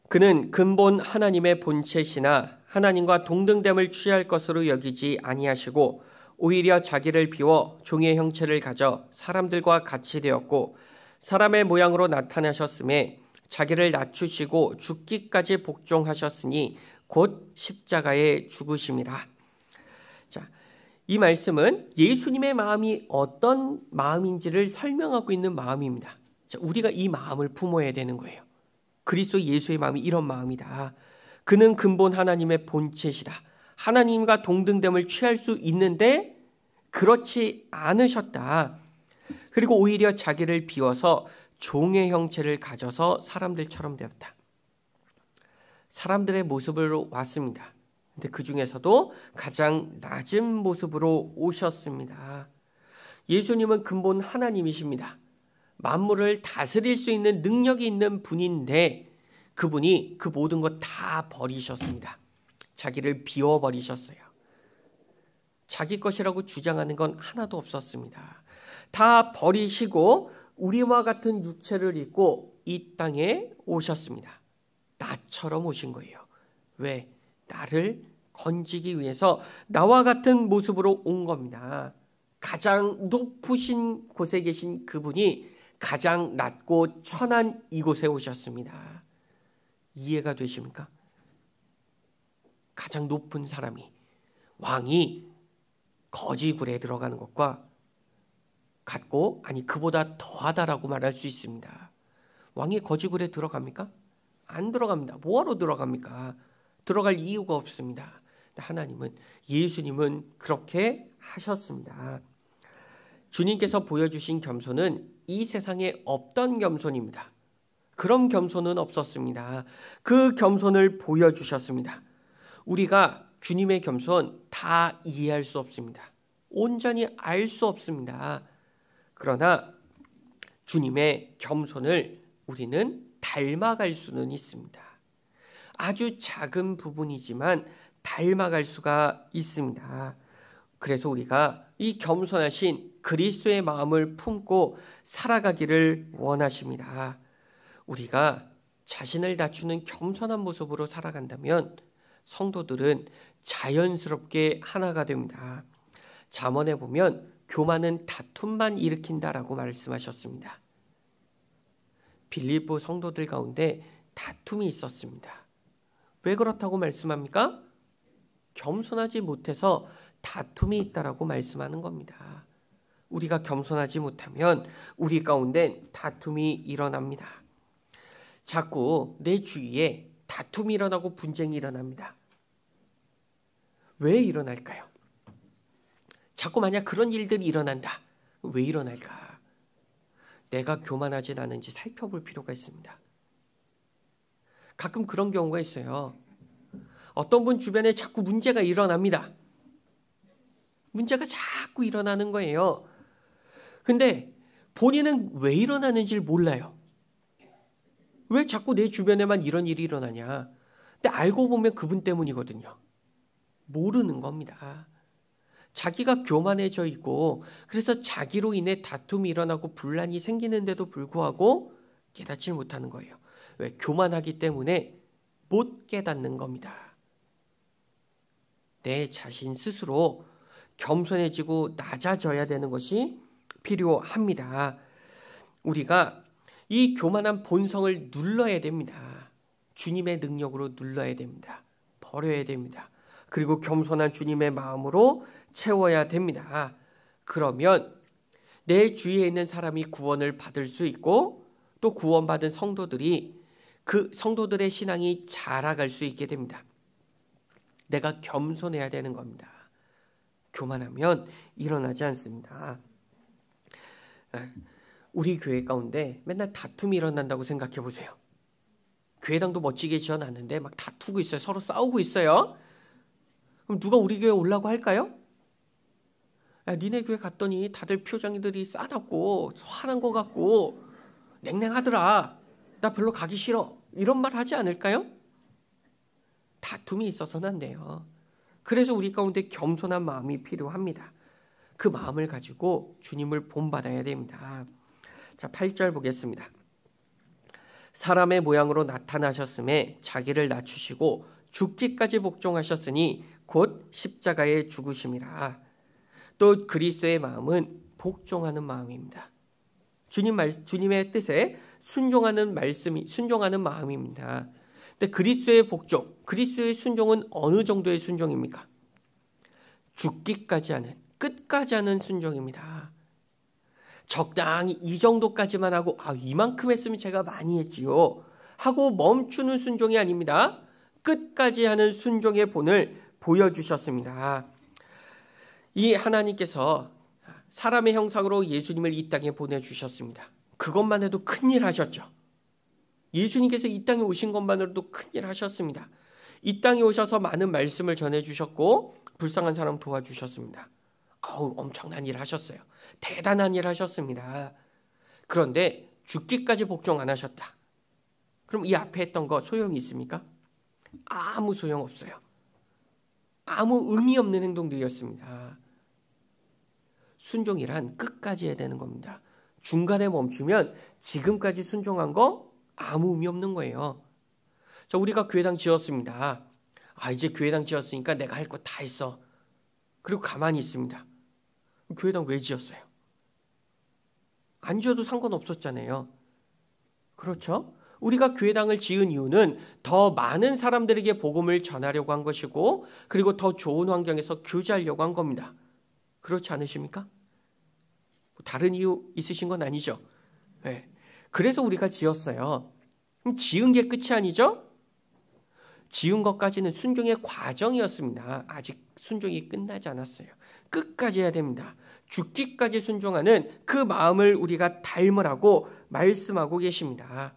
그는 근본 하나님의 본체시나 하나님과 동등됨을 취할 것으로 여기지 아니하시고 오히려 자기를 비워 종의 형체를 가져 사람들과 같이 되었고 사람의 모양으로 나타나셨음에 자기를 낮추시고 죽기까지 복종하셨으니 곧 십자가에 죽으심이라. 자, 이 말씀은 예수님의 마음이 어떤 마음인지를 설명하고 있는 마음입니다. 자, 우리가 이 마음을 품어야 되는 거예요. 그리스도 예수의 마음이 이런 마음이다. 그는 근본 하나님의 본체시다. 하나님과 동등됨을 취할 수 있는데 그렇지 않으셨다. 그리고 오히려 자기를 비워서 종의 형체를 가져서 사람들처럼 되었다. 사람들의 모습으로 왔습니다. 근데 그 중에서도 가장 낮은 모습으로 오셨습니다. 예수님은 근본 하나님이십니다. 만물을 다스릴 수 있는 능력이 있는 분인데 그분이 그 모든 것 다 버리셨습니다. 자기를 비워버리셨어요. 자기 것이라고 주장하는 건 하나도 없었습니다. 다 버리시고 우리와 같은 육체를 입고 이 땅에 오셨습니다. 나처럼 오신 거예요. 왜? 나를 건지기 위해서 나와 같은 모습으로 온 겁니다. 가장 높으신 곳에 계신 그분이 가장 낮고 천한 이곳에 오셨습니다. 이해가 되십니까? 가장 높은 사람이, 왕이 거지굴에 들어가는 것과 같고, 아니 그보다 더하다라고 말할 수 있습니다. 왕이 거지굴에 들어갑니까? 안 들어갑니다. 뭐하러 들어갑니까? 들어갈 이유가 없습니다. 하나님은, 예수님은 그렇게 하셨습니다. 주님께서 보여주신 겸손은 이 세상에 없던 겸손입니다. 그런 겸손은 없었습니다. 그 겸손을 보여주셨습니다. 우리가 주님의 겸손 다 이해할 수 없습니다. 온전히 알 수 없습니다. 그러나 주님의 겸손을 우리는 닮아갈 수는 있습니다. 아주 작은 부분이지만 닮아갈 수가 있습니다. 그래서 우리가 이 겸손하신 그리스도의 마음을 품고 살아가기를 원하십니다. 우리가 자신을 낮추는 겸손한 모습으로 살아간다면 성도들은 자연스럽게 하나가 됩니다. 잠언에 보면 교만은 다툼만 일으킨다라고 말씀하셨습니다. 빌립보 성도들 가운데 다툼이 있었습니다. 왜 그렇다고 말씀합니까? 겸손하지 못해서 다툼이 있다라고 말씀하는 겁니다. 우리가 겸손하지 못하면 우리 가운데 다툼이 일어납니다. 자꾸 내 주위에 다툼이 일어나고 분쟁이 일어납니다. 왜 일어날까요? 자꾸 만약 그런 일들이 일어난다. 왜 일어날까? 내가 교만하지 않은지 살펴볼 필요가 있습니다. 가끔 그런 경우가 있어요. 어떤 분 주변에 자꾸 문제가 일어납니다. 문제가 자꾸 일어나는 거예요. 근데 본인은 왜 일어나는지를 몰라요. 왜 자꾸 내 주변에만 이런 일이 일어나냐? 근데 알고 보면 그분 때문이거든요. 모르는 겁니다. 자기가 교만해져 있고 그래서 자기로 인해 다툼이 일어나고 분란이 생기는데도 불구하고 깨닫지 못하는 거예요. 왜? 교만하기 때문에 못 깨닫는 겁니다. 내 자신 스스로 겸손해지고 낮아져야 되는 것이 필요합니다. 우리가 이 교만한 본성을 눌러야 됩니다. 주님의 능력으로 눌러야 됩니다. 버려야 됩니다. 그리고 겸손한 주님의 마음으로 채워야 됩니다. 그러면 내 주위에 있는 사람이 구원을 받을 수 있고 또 구원받은 성도들이 그 성도들의 신앙이 자라갈 수 있게 됩니다. 내가 겸손해야 되는 겁니다. 교만하면 일어나지 않습니다. 우리 교회 가운데 맨날 다툼이 일어난다고 생각해 보세요. 교회당도 멋지게 지어놨는데 막 다투고 있어요. 서로 싸우고 있어요. 그럼 누가 우리 교회 오려고 할까요? 야, 니네 교회 갔더니 다들 표정들이 싸납고 화난 것 같고 냉랭하더라. 나 별로 가기 싫어. 이런 말 하지 않을까요? 다툼이 있어서는 안 돼요. 그래서 우리 가운데 겸손한 마음이 필요합니다. 그 마음을 가지고 주님을 본받아야 됩니다. 자, 8절 보겠습니다. 사람의 모양으로 나타나셨음에 자기를 낮추시고 죽기까지 복종하셨으니 곧 십자가에 죽으심이라. 또 그리스도의 마음은 복종하는 마음입니다. 주님의 뜻에 순종하는 마음입니다. 근데 그리스도의 복종, 그리스도의 순종은 어느 정도의 순종입니까? 죽기까지 하는, 끝까지 하는 순종입니다. 적당히 이 정도까지만 하고 이만큼 했으면 제가 많이 했지요 하고 멈추는 순종이 아닙니다. 끝까지 하는 순종의 본을 보여주셨습니다. 이 하나님께서 사람의 형상으로 예수님을 이 땅에 보내주셨습니다. 그것만 해도 큰일 하셨죠. 예수님께서 이 땅에 오신 것만으로도 큰일 하셨습니다. 이 땅에 오셔서 많은 말씀을 전해주셨고 불쌍한 사람 도와주셨습니다. 엄청난 일 하셨어요. 대단한 일 하셨습니다. 그런데 죽기까지 복종 안 하셨다. 그럼 이 앞에 했던 거 소용이 있습니까? 아무 소용 없어요. 아무 의미 없는 행동들이었습니다. 순종이란 끝까지 해야 되는 겁니다. 중간에 멈추면 지금까지 순종한 거 아무 의미 없는 거예요. 자, 우리가 교회당 지었습니다. 이제 교회당 지었으니까 내가 할 거 다 했어. 그리고 가만히 있습니다. 교회당 왜 지었어요? 안 지어도 상관없었잖아요. 그렇죠? 우리가 교회당을 지은 이유는 더 많은 사람들에게 복음을 전하려고 한 것이고 그리고 더 좋은 환경에서 교제하려고 한 겁니다. 그렇지 않으십니까? 다른 이유 있으신 건 아니죠. 네. 그래서 우리가 지었어요. 그럼 지은 게 끝이 아니죠? 지은 것까지는 순종의 과정이었습니다. 아직 순종이 끝나지 않았어요. 끝까지 해야 됩니다. 죽기까지 순종하는 그 마음을 우리가 닮으라고 말씀하고 계십니다.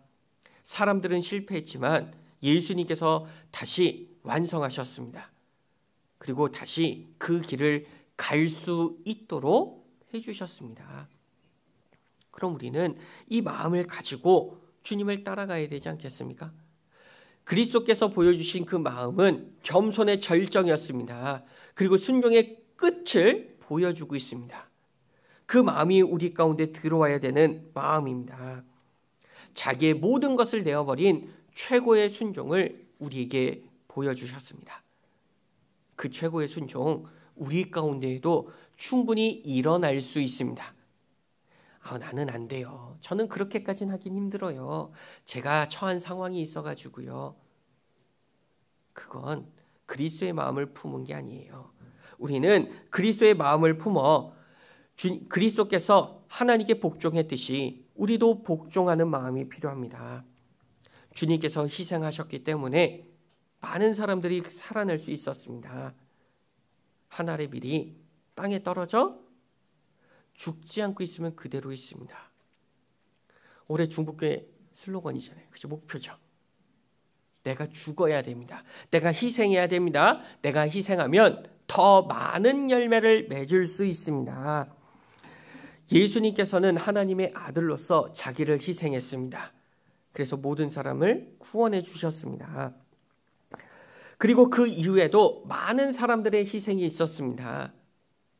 사람들은 실패했지만 예수님께서 다시 완성하셨습니다. 그리고 다시 그 길을 갈 수 있도록 해주셨습니다. 그럼 우리는 이 마음을 가지고 주님을 따라가야 되지 않겠습니까? 그리스도께서 보여주신 그 마음은 겸손의 절정이었습니다. 그리고 순종의 끝을 보여주고 있습니다. 그 마음이 우리 가운데 들어와야 되는 마음입니다. 자기의 모든 것을 내어버린 최고의 순종을 우리에게 보여주셨습니다. 그 최고의 순종, 우리 가운데에도 충분히 일어날 수 있습니다. 나는 안 돼요. 저는 그렇게까지는 하긴 힘들어요. 제가 처한 상황이 있어가지고요. 그건 그리스도의 마음을 품은 게 아니에요. 우리는 그리스도의 마음을 품어 그리스도께서 하나님께 복종했듯이 우리도 복종하는 마음이 필요합니다. 주님께서 희생하셨기 때문에 많은 사람들이 살아날 수 있었습니다. 하늘의 빌이 땅에 떨어져 죽지 않고 있으면 그대로 있습니다. 올해 중북교회 슬로건이잖아요. 그죠? 목표죠. 내가 죽어야 됩니다. 내가 희생해야 됩니다. 내가 희생하면 더 많은 열매를 맺을 수 있습니다. 예수님께서는 하나님의 아들로서 자기를 희생했습니다. 그래서 모든 사람을 구원해 주셨습니다. 그리고 그 이후에도 많은 사람들의 희생이 있었습니다.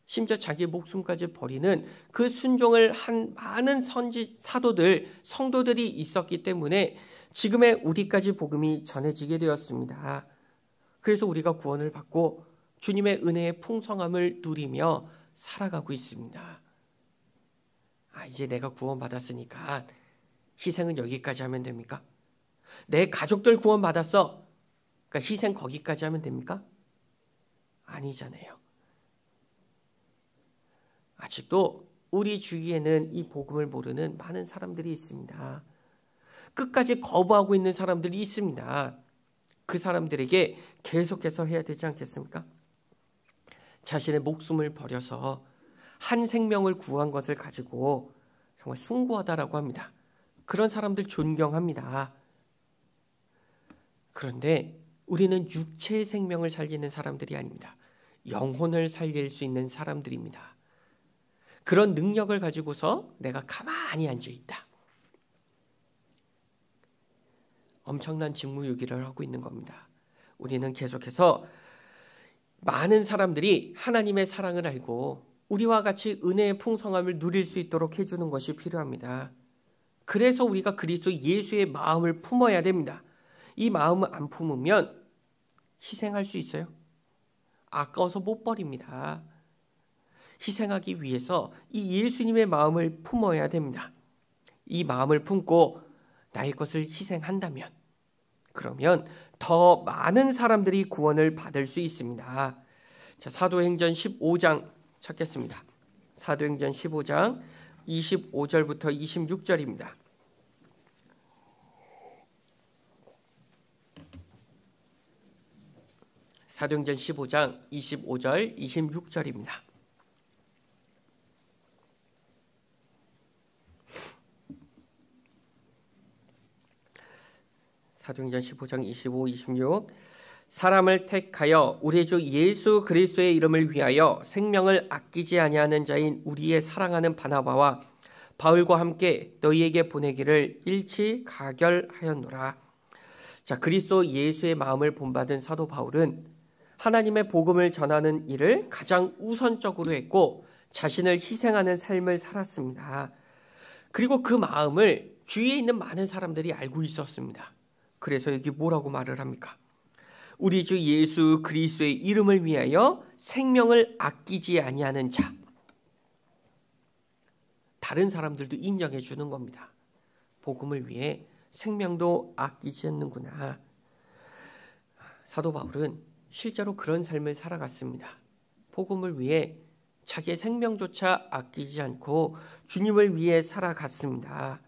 심지어 자기의 목숨까지 버리는 그 순종을 한 많은 사도들, 성도들이 있었기 때문에 지금의 우리까지 복음이 전해지게 되었습니다. 그래서 우리가 구원을 받고 주님의 은혜의 풍성함을 누리며 살아가고 있습니다. 이제 내가 구원받았으니까 희생은 여기까지 하면 됩니까? 내 가족들 구원받았어. 그러니까 희생 거기까지 하면 됩니까? 아니잖아요. 아직도 우리 주위에는 이 복음을 모르는 많은 사람들이 있습니다. 끝까지 거부하고 있는 사람들이 있습니다. 그 사람들에게 계속해서 해야 되지 않겠습니까? 자신의 목숨을 버려서 한 생명을 구한 것을 가지고 정말 숭고하다라고 합니다. 그런 사람들 존경합니다. 그런데 우리는 육체의 생명을 살리는 사람들이 아닙니다. 영혼을 살릴 수 있는 사람들입니다. 그런 능력을 가지고서 내가 가만히 앉아있다. 엄청난 직무유기를 하고 있는 겁니다. 우리는 계속해서 많은 사람들이 하나님의 사랑을 알고 우리와 같이 은혜의 풍성함을 누릴 수 있도록 해주는 것이 필요합니다. 그래서 우리가 그리스도 예수의 마음을 품어야 됩니다. 이 마음을 안 품으면 희생할 수 있어요? 아까워서 못 버립니다. 희생하기 위해서 이 예수님의 마음을 품어야 됩니다. 이 마음을 품고 나의 것을 희생한다면 그러면 더 많은 사람들이 구원을 받을 수 있습니다. 자, 사도행전 15장 찾겠습니다. 사도행전 15장 25절부터 26절입니다. 사도행전 15장 25절 26절입니다. 사도행전 15장 25, 26 사람을 택하여 우리 주 예수 그리스도의 이름을 위하여 생명을 아끼지 아니하는 자인 우리의 사랑하는 바나바와 바울과 함께 너희에게 보내기를 일치 가결하였노라. 자, 그리스도 예수의 마음을 본받은 사도 바울은 하나님의 복음을 전하는 일을 가장 우선적으로 했고 자신을 희생하는 삶을 살았습니다. 그리고 그 마음을 주위에 있는 많은 사람들이 알고 있었습니다. 그래서 여기 뭐라고 말을 합니까? 우리 주 예수 그리스도의 이름을 위하여 생명을 아끼지 아니하는 자. 다른 사람들도 인정해 주는 겁니다. 복음을 위해 생명도 아끼지 않는구나. 사도 바울은 실제로 그런 삶을 살아갔습니다. 복음을 위해 자기의 생명조차 아끼지 않고 주님을 위해 살아갔습니다.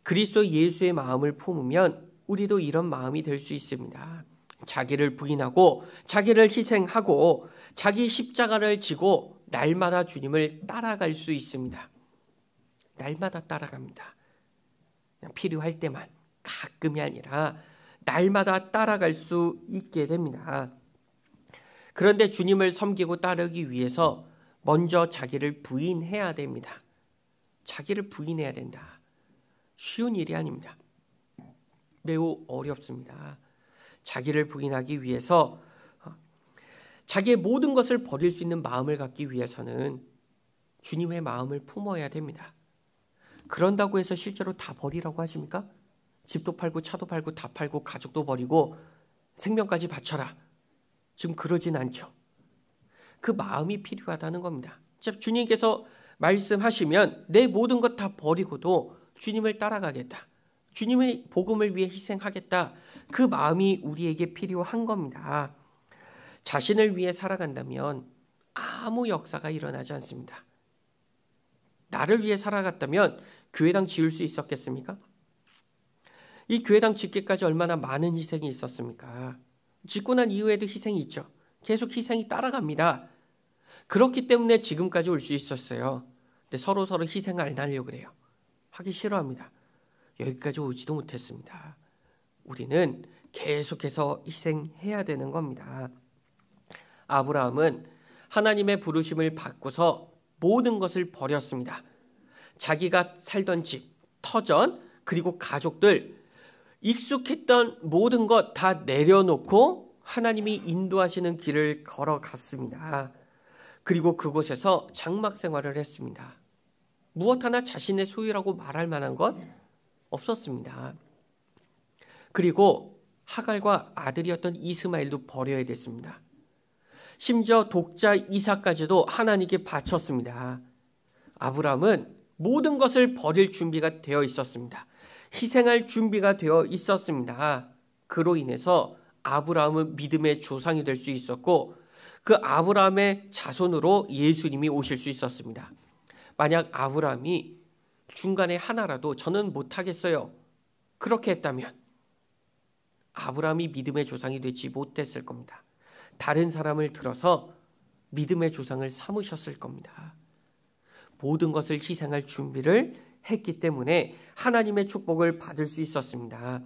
그리스도 예수의 마음을 품으면 우리도 이런 마음이 될 수 있습니다. 자기를 부인하고 자기를 희생하고 자기 십자가를 지고 날마다 주님을 따라갈 수 있습니다. 날마다 따라갑니다. 그냥 필요할 때만, 가끔이 아니라 날마다 따라갈 수 있게 됩니다. 그런데 주님을 섬기고 따르기 위해서 먼저 자기를 부인해야 됩니다. 자기를 부인해야 된다. 쉬운 일이 아닙니다. 매우 어렵습니다. 자기를 부인하기 위해서 자기의 모든 것을 버릴 수 있는 마음을 갖기 위해서는 주님의 마음을 품어야 됩니다. 그런다고 해서 실제로 다 버리라고 하십니까? 집도 팔고 차도 팔고 다 팔고 가족도 버리고 생명까지 바쳐라. 지금 그러진 않죠. 그 마음이 필요하다는 겁니다. 주님께서 말씀하시면 내 모든 것 다 버리고도 주님을 따라가겠다. 주님의 복음을 위해 희생하겠다. 그 마음이 우리에게 필요한 겁니다. 자신을 위해 살아간다면 아무 역사가 일어나지 않습니다. 나를 위해 살아갔다면 교회당 지을 수 있었겠습니까? 이 교회당 짓기까지 얼마나 많은 희생이 있었습니까? 짓고 난 이후에도 희생이 있죠. 계속 희생이 따라갑니다. 그렇기 때문에 지금까지 올 수 있었어요. 근데 서로 희생을 안 하려고 그래요. 하기 싫어합니다. 여기까지 오지도 못했습니다. 우리는 계속해서 희생해야 되는 겁니다. 아브라함은 하나님의 부르심을 받고서 모든 것을 버렸습니다. 자기가 살던 집, 터전, 그리고 가족들, 익숙했던 모든 것 다 내려놓고 하나님이 인도하시는 길을 걸어갔습니다. 그리고 그곳에서 장막 생활을 했습니다. 무엇 하나 자신의 소유라고 말할 만한 것 없었습니다. 그리고 하갈과 아들이었던 이스마엘도 버려야 됐습니다. 심지어 독자 이삭까지도 하나님께 바쳤습니다. 아브라함은 모든 것을 버릴 준비가 되어 있었습니다. 희생할 준비가 되어 있었습니다. 그로 인해서 아브라함은 믿음의 조상이 될 수 있었고 그 아브라함의 자손으로 예수님이 오실 수 있었습니다. 만약 아브라함이 중간에 하나라도 저는 못하겠어요, 그렇게 했다면 아브라함이 믿음의 조상이 되지 못했을 겁니다. 다른 사람을 들어서 믿음의 조상을 삼으셨을 겁니다. 모든 것을 희생할 준비를 했기 때문에 하나님의 축복을 받을 수 있었습니다.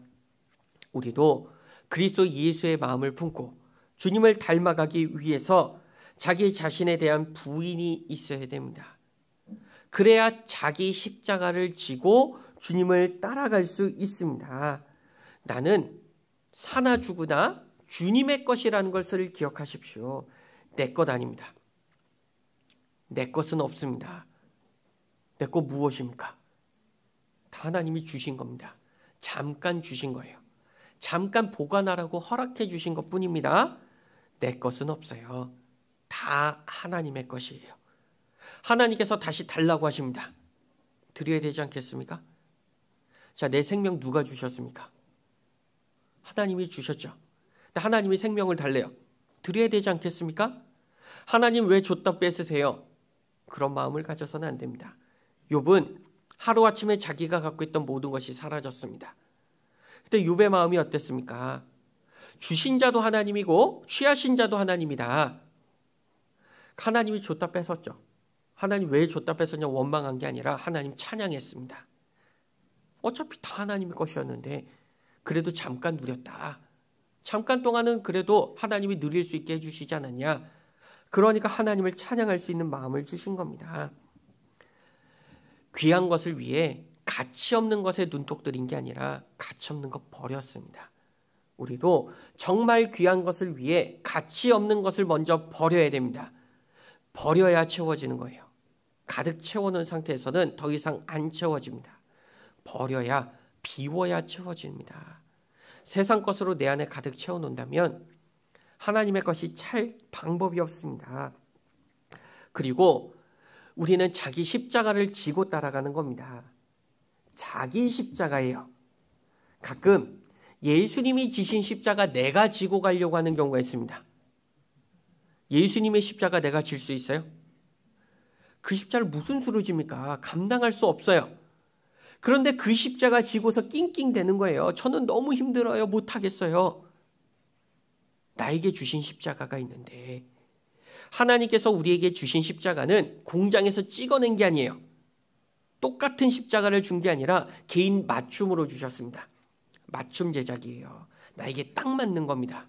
우리도 그리스도 예수의 마음을 품고 주님을 닮아가기 위해서 자기 자신에 대한 부인이 있어야 됩니다. 그래야 자기 십자가를 지고 주님을 따라갈 수 있습니다. 나는 사나 죽으나 주님의 것이라는 것을 기억하십시오. 내 것 아닙니다. 내 것은 없습니다. 내 것 무엇입니까? 다 하나님이 주신 겁니다. 잠깐 주신 거예요. 잠깐 보관하라고 허락해 주신 것뿐입니다. 내 것은 없어요. 다 하나님의 것이에요. 하나님께서 다시 달라고 하십니다. 드려야 되지 않겠습니까? 자, 내 생명 누가 주셨습니까? 하나님이 주셨죠. 근데 하나님이 생명을 달래요. 드려야 되지 않겠습니까? 하나님 왜 줬다 뺏으세요? 그런 마음을 가져서는 안 됩니다. 욥은 하루아침에 자기가 갖고 있던 모든 것이 사라졌습니다. 그때 욥의 마음이 어땠습니까? 주신 자도 하나님이고 취하신 자도 하나님이다. 하나님이 줬다 뺏었죠. 하나님 왜 줬다 뺏었냐 원망한 게 아니라 하나님 찬양했습니다. 어차피 다 하나님의 것이었는데 그래도 잠깐 누렸다. 잠깐 동안은 그래도 하나님이 누릴 수 있게 해주시지 않았냐. 그러니까 하나님을 찬양할 수 있는 마음을 주신 겁니다. 귀한 것을 위해 가치 없는 것에 눈독 들인 게 아니라 가치 없는 것 버렸습니다. 우리도 정말 귀한 것을 위해 가치 없는 것을 먼저 버려야 됩니다. 버려야 채워지는 거예요. 가득 채워놓은 상태에서는 더 이상 안 채워집니다. 버려야, 비워야 채워집니다. 세상 것으로 내 안에 가득 채워놓는다면 하나님의 것이 찰 방법이 없습니다. 그리고 우리는 자기 십자가를 지고 따라가는 겁니다. 자기 십자가예요. 가끔 예수님이 지신 십자가 내가 지고 가려고 하는 경우가 있습니다. 예수님의 십자가 내가 질 수 있어요? 그 십자가를 무슨 수로 집니까? 감당할 수 없어요. 그런데 그 십자가 지고서 낑낑대는 거예요. 저는 너무 힘들어요. 못하겠어요. 나에게 주신 십자가가 있는데 하나님께서 우리에게 주신 십자가는 공장에서 찍어낸 게 아니에요. 똑같은 십자가를 준 게 아니라 개인 맞춤으로 주셨습니다. 맞춤 제작이에요. 나에게 딱 맞는 겁니다.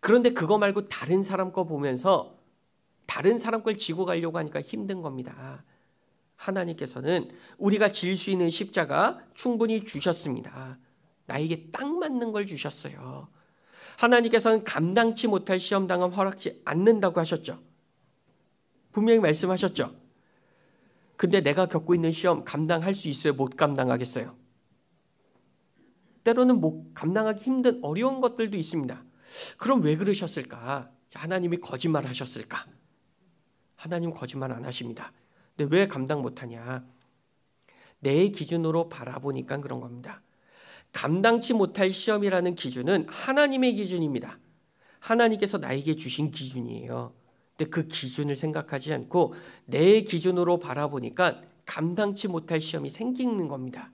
그런데 그거 말고 다른 사람 거 보면서 다른 사람 걸 지고 가려고 하니까 힘든 겁니다. 하나님께서는 우리가 질 수 있는 십자가 충분히 주셨습니다. 나에게 딱 맞는 걸 주셨어요. 하나님께서는 감당치 못할 시험당함 허락지 않는다고 하셨죠. 분명히 말씀하셨죠. 근데 내가 겪고 있는 시험 감당할 수 있어요? 못 감당하겠어요? 때로는 감당하기 힘든 어려운 것들도 있습니다. 그럼 왜 그러셨을까? 하나님이 거짓말 하셨을까? 하나님 거짓말 안 하십니다. 근데 왜 감당 못하냐? 내 기준으로 바라보니까 그런 겁니다. 감당치 못할 시험이라는 기준은 하나님의 기준입니다. 하나님께서 나에게 주신 기준이에요. 근데 그 기준을 생각하지 않고 내 기준으로 바라보니까 감당치 못할 시험이 생기는 겁니다.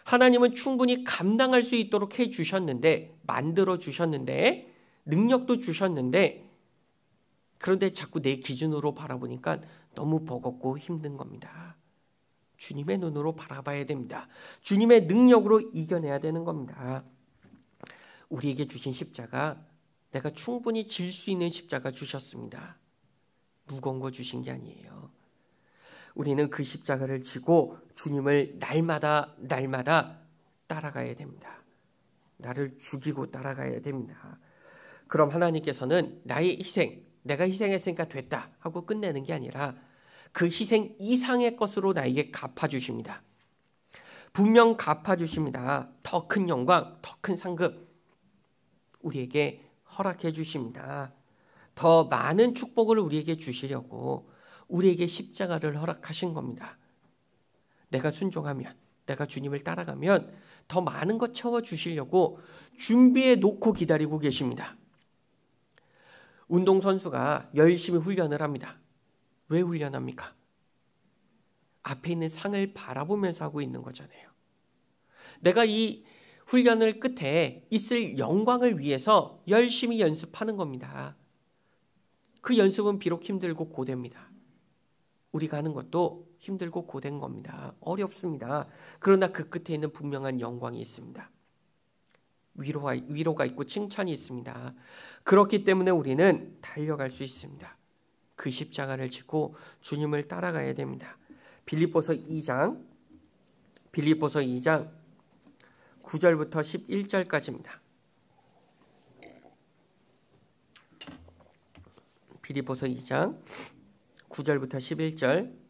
하나님은 충분히 감당할 수 있도록 해주셨는데, 만들어 주셨는데, 능력도 주셨는데, 그런데 자꾸 내 기준으로 바라보니까 너무 버겁고 힘든 겁니다. 주님의 눈으로 바라봐야 됩니다. 주님의 능력으로 이겨내야 되는 겁니다. 우리에게 주신 십자가, 내가 충분히 질 수 있는 십자가 주셨습니다. 무거운 거 주신 게 아니에요. 우리는 그 십자가를 지고 주님을 날마다 따라가야 됩니다. 나를 죽이고 따라가야 됩니다. 그럼 하나님께서는 나의 희생, 내가 희생했으니까 됐다 하고 끝내는 게 아니라 그 희생 이상의 것으로 나에게 갚아주십니다. 분명 갚아주십니다. 더 큰 영광, 더 큰 상급 우리에게 허락해 주십니다. 더 많은 축복을 우리에게 주시려고 우리에게 십자가를 허락하신 겁니다. 내가 순종하면, 내가 주님을 따라가면 더 많은 것 채워주시려고 준비해 놓고 기다리고 계십니다. 운동선수가 열심히 훈련을 합니다. 왜 훈련합니까? 앞에 있는 상을 바라보면서 하고 있는 거잖아요. 내가 이 훈련을 끝에 있을 영광을 위해서 열심히 연습하는 겁니다. 그 연습은 비록 힘들고 고됩니다. 우리가 하는 것도 힘들고 고된 겁니다. 어렵습니다. 그러나 그 끝에 있는 분명한 영광이 있습니다. 위로가 있고 칭찬이 있습니다. 그렇기 때문에 우리는 달려갈 수 있습니다. 그 십자가를 지고 주님을 따라가야 됩니다. 빌립보서 2장 9절부터 11절까지입니다. 빌립보서 2장 9절부터 11절.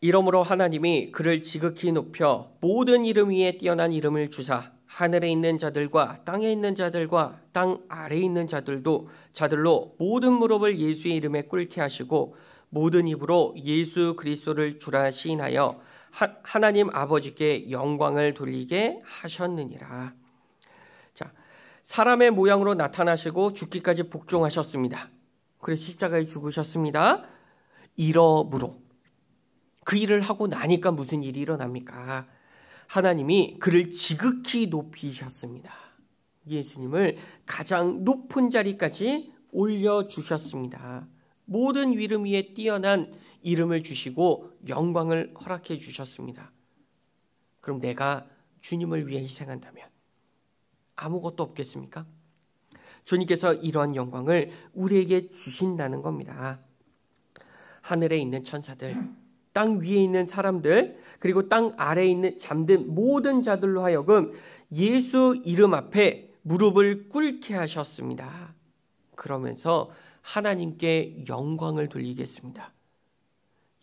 이러므로 하나님이 그를 지극히 높여 모든 이름 위에 뛰어난 이름을 주사 하늘에 있는 자들과 땅에 있는 자들과 땅 아래에 있는 자들로 모든 무릎을 예수의 이름에 꿇게 하시고 모든 입으로 예수 그리스도를 주라 시인하여 하나님 아버지께 영광을 돌리게 하셨느니라. 자, 사람의 모양으로 나타나시고 죽기까지 복종하셨습니다. 그래서 십자가에 죽으셨습니다. 이러므로 그 일을 하고 나니까 무슨 일이 일어납니까? 하나님이 그를 지극히 높이셨습니다. 예수님을 가장 높은 자리까지 올려주셨습니다. 모든 이름 위에 뛰어난 이름을 주시고 영광을 허락해 주셨습니다. 그럼 내가 주님을 위해 희생한다면 아무것도 없겠습니까? 주님께서 이러한 영광을 우리에게 주신다는 겁니다. 하늘에 있는 천사들, 땅 위에 있는 사람들, 그리고 땅 아래에 있는 잠든 모든 자들로 하여금 예수 이름 앞에 무릎을 꿇게 하셨습니다. 그러면서 하나님께 영광을 돌리겠습니다.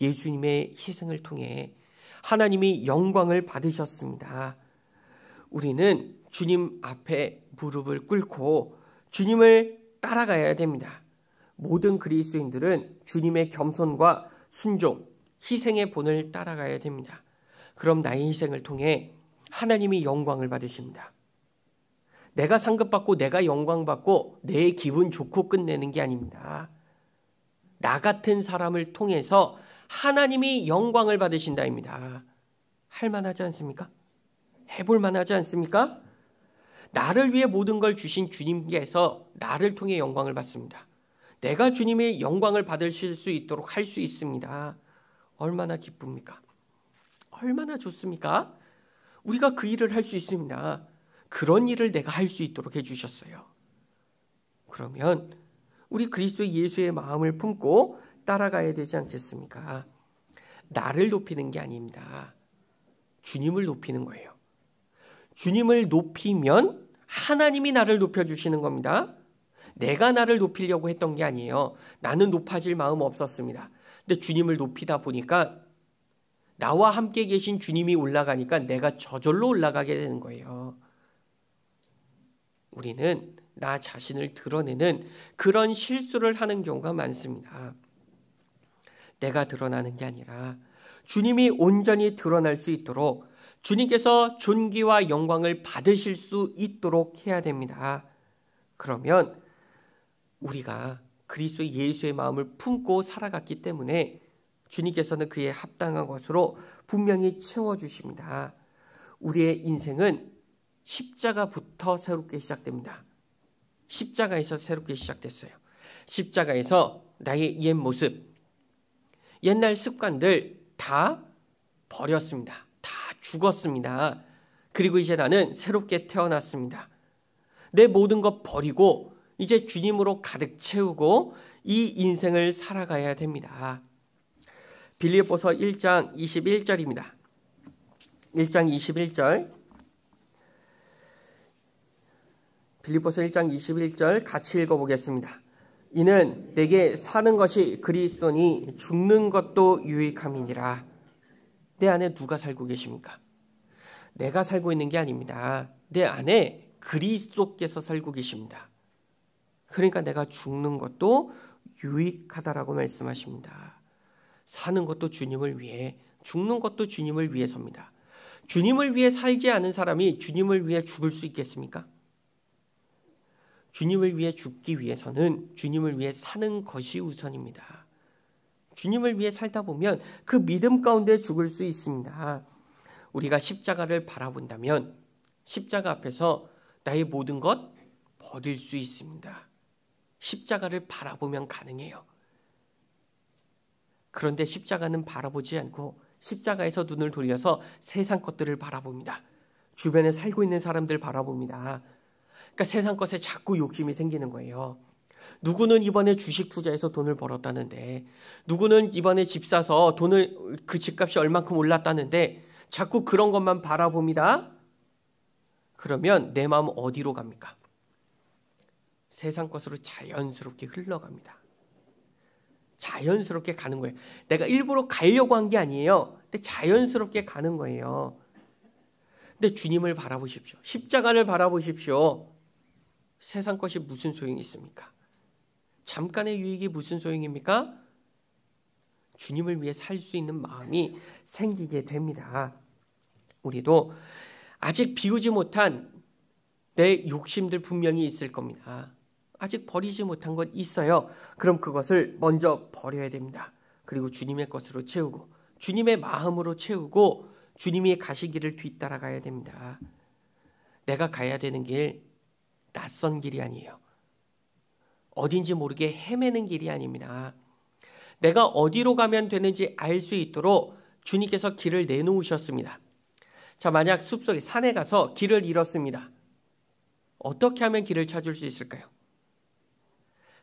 예수님의 희생을 통해 하나님이 영광을 받으셨습니다. 우리는 주님 앞에 무릎을 꿇고 주님을 따라가야 됩니다. 모든 그리스도인들은 주님의 겸손과 순종, 희생의 본을 따라가야 됩니다. 그럼 나의 희생을 통해 하나님이 영광을 받으십니다. 내가 상급받고 내가 영광받고 내 기분 좋고 끝내는 게 아닙니다. 나 같은 사람을 통해서 하나님이 영광을 받으신다입니다. 할만하지 않습니까? 해볼만하지 않습니까? 나를 위해 모든 걸 주신 주님께서 나를 통해 영광을 받습니다. 내가 주님의 영광을 받으실 수 있도록 할 수 있습니다. 얼마나 기쁩니까? 얼마나 좋습니까? 우리가 그 일을 할 수 있습니다. 그런 일을 내가 할 수 있도록 해주셨어요. 그러면 우리 그리스도 예수의 마음을 품고 따라가야 되지 않겠습니까? 나를 높이는 게 아닙니다. 주님을 높이는 거예요. 주님을 높이면 하나님이 나를 높여주시는 겁니다. 내가 나를 높이려고 했던 게 아니에요. 나는 높아질 마음 없었습니다. 근데 주님을 높이다 보니까 나와 함께 계신 주님이 올라가니까 내가 저절로 올라가게 되는 거예요. 우리는 나 자신을 드러내는 그런 실수를 하는 경우가 많습니다. 내가 드러나는 게 아니라 주님이 온전히 드러날 수 있도록 주님께서 존귀와 영광을 받으실 수 있도록 해야 됩니다. 그러면 우리가 그리스도 예수의 마음을 품고 살아갔기 때문에 주님께서는 그에 합당한 것으로 분명히 채워주십니다. 우리의 인생은 십자가부터 새롭게 시작됩니다. 십자가에서 새롭게 시작됐어요. 십자가에서 나의 옛 모습, 옛날 습관들 다 버렸습니다. 다 죽었습니다. 그리고 이제 나는 새롭게 태어났습니다. 내 모든 것 버리고 이제 주님으로 가득 채우고 이 인생을 살아가야 됩니다. 빌립보서 1장 21절입니다. 1장 21절. 빌립보서 1장 21절 같이 읽어보겠습니다. 이는 내게 사는 것이 그리스도니 죽는 것도 유익함이니라. 내 안에 누가 살고 계십니까? 내가 살고 있는 게 아닙니다. 내 안에 그리스도께서 살고 계십니다. 그러니까 내가 죽는 것도 유익하다라고 말씀하십니다. 사는 것도 주님을 위해, 죽는 것도 주님을 위해서입니다. 주님을 위해 살지 않은 사람이 주님을 위해 죽을 수 있겠습니까? 주님을 위해 죽기 위해서는 주님을 위해 사는 것이 우선입니다. 주님을 위해 살다 보면 그 믿음 가운데 죽을 수 있습니다. 우리가 십자가를 바라본다면 십자가 앞에서 나의 모든 것 버릴 수 있습니다. 십자가를 바라보면 가능해요. 그런데 십자가는 바라보지 않고 십자가에서 눈을 돌려서 세상 것들을 바라봅니다. 주변에 살고 있는 사람들 바라봅니다. 그러니까 세상 것에 자꾸 욕심이 생기는 거예요. 누구는 이번에 주식 투자해서 돈을 벌었다는데, 누구는 이번에 집 사서 그 집값이 얼만큼 올랐다는데 자꾸 그런 것만 바라봅니다. 그러면 내 마음 어디로 갑니까? 세상 것으로 자연스럽게 흘러갑니다. 자연스럽게 가는 거예요. 내가 일부러 가려고 한 게 아니에요. 근데 자연스럽게 가는 거예요. 근데 주님을 바라보십시오. 십자가를 바라보십시오. 세상 것이 무슨 소용이 있습니까? 잠깐의 유익이 무슨 소용입니까? 주님을 위해 살 수 있는 마음이 생기게 됩니다. 우리도 아직 비우지 못한 내 욕심들 분명히 있을 겁니다. 아직 버리지 못한 것 있어요. 그럼 그것을 먼저 버려야 됩니다. 그리고 주님의 것으로 채우고 주님의 마음으로 채우고 주님이 가시기를 뒤따라가야 됩니다. 내가 가야 되는 길 낯선 길이 아니에요. 어딘지 모르게 헤매는 길이 아닙니다. 내가 어디로 가면 되는지 알 수 있도록 주님께서 길을 내놓으셨습니다. 자, 만약 숲속에 산에 가서 길을 잃었습니다. 어떻게 하면 길을 찾을 수 있을까요?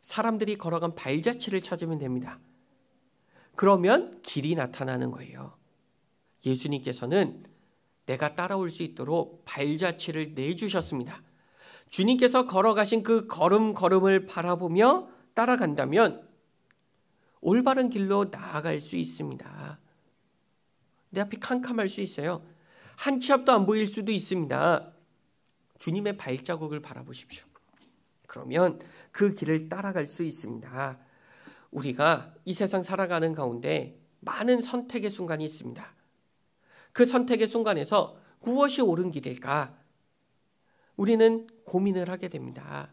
사람들이 걸어간 발자취를 찾으면 됩니다. 그러면 길이 나타나는 거예요. 예수님께서는 내가 따라올 수 있도록 발자취를 내주셨습니다. 주님께서 걸어가신 그 걸음걸음을 바라보며 따라간다면 올바른 길로 나아갈 수 있습니다. 내 앞이 캄캄할 수 있어요. 한 치 앞도 안 보일 수도 있습니다. 주님의 발자국을 바라보십시오. 그러면 그 길을 따라갈 수 있습니다. 우리가 이 세상 살아가는 가운데 많은 선택의 순간이 있습니다. 그 선택의 순간에서 무엇이 옳은 길일까? 우리는 고민을 하게 됩니다.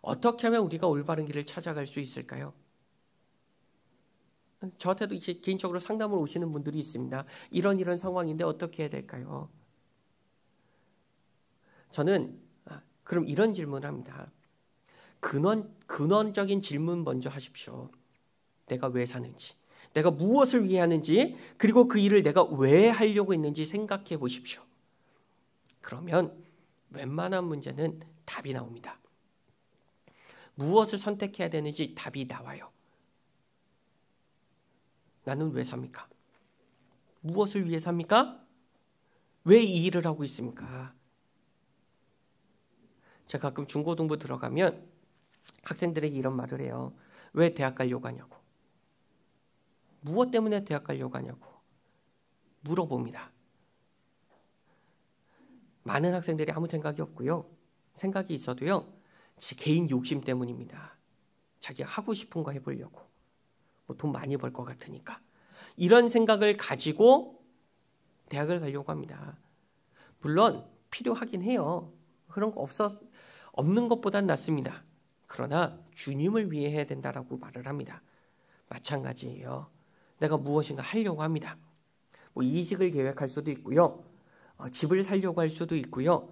어떻게 하면 우리가 올바른 길을 찾아갈 수 있을까요? 저한테도 이제 개인적으로 상담을 오시는 분들이 있습니다. 이런 상황인데 어떻게 해야 될까요? 저는 그럼 이런 질문을 합니다. 근원적인 질문 먼저 하십시오. 내가 왜 사는지, 내가 무엇을 위해 하는지, 그리고 그 일을 내가 왜 하려고 했는지 생각해 보십시오. 그러면 웬만한 문제는 답이 나옵니다. 무엇을 선택해야 되는지 답이 나와요. 나는 왜 삽니까? 무엇을 위해 삽니까? 왜 이 일을 하고 있습니까? 제가 가끔 중고등부 들어가면 학생들에게 이런 말을 해요. 왜 대학 가려고 하냐고. 무엇 때문에 대학 가려고 하냐고 물어봅니다. 많은 학생들이 아무 생각이 없고요. 생각이 있어도요. 제 개인 욕심 때문입니다. 자기가 하고 싶은 거 해보려고. 뭐 돈 많이 벌 것 같으니까. 이런 생각을 가지고 대학을 가려고 합니다. 물론 필요하긴 해요. 그런 거 없는 것보단 낫습니다. 그러나 주님을 위해 해야 된다라고 말을 합니다. 마찬가지예요. 내가 무엇인가 하려고 합니다. 뭐 이직을 계획할 수도 있고요. 집을 살려고 할 수도 있고요.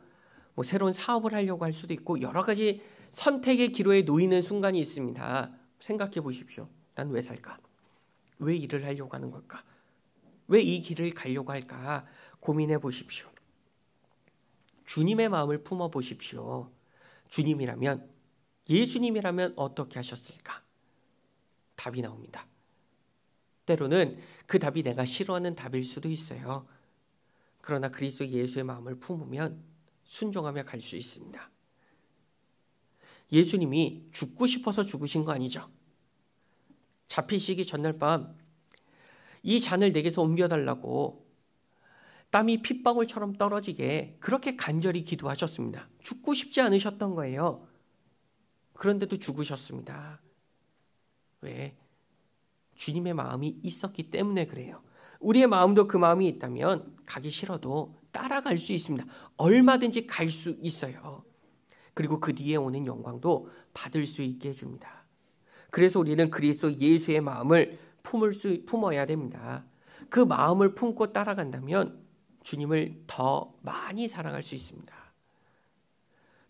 뭐 새로운 사업을 하려고 할 수도 있고 여러 가지 선택의 기로에 놓이는 순간이 있습니다. 생각해 보십시오. 난 왜 살까? 왜 일을 하려고 하는 걸까? 왜 이 길을 가려고 할까? 고민해 보십시오. 주님의 마음을 품어 보십시오. 주님이라면, 예수님이라면 어떻게 하셨을까? 답이 나옵니다. 때로는 그 답이 내가 싫어하는 답일 수도 있어요. 그러나 그리스도 예수의 마음을 품으면 순종하며 갈 수 있습니다. 예수님이 죽고 싶어서 죽으신 거 아니죠. 잡히시기 전날 밤 이 잔을 내게서 옮겨달라고 땀이 핏방울처럼 떨어지게 그렇게 간절히 기도하셨습니다. 죽고 싶지 않으셨던 거예요. 그런데도 죽으셨습니다. 왜? 주님의 마음이 있었기 때문에 그래요. 우리의 마음도 그 마음이 있다면 가기 싫어도 따라갈 수 있습니다. 얼마든지 갈 수 있어요. 그리고 그 뒤에 오는 영광도 받을 수 있게 해줍니다. 그래서 우리는 그리스도 예수의 마음을 품어야 됩니다. 그 마음을 품고 따라간다면 주님을 더 많이 사랑할 수 있습니다.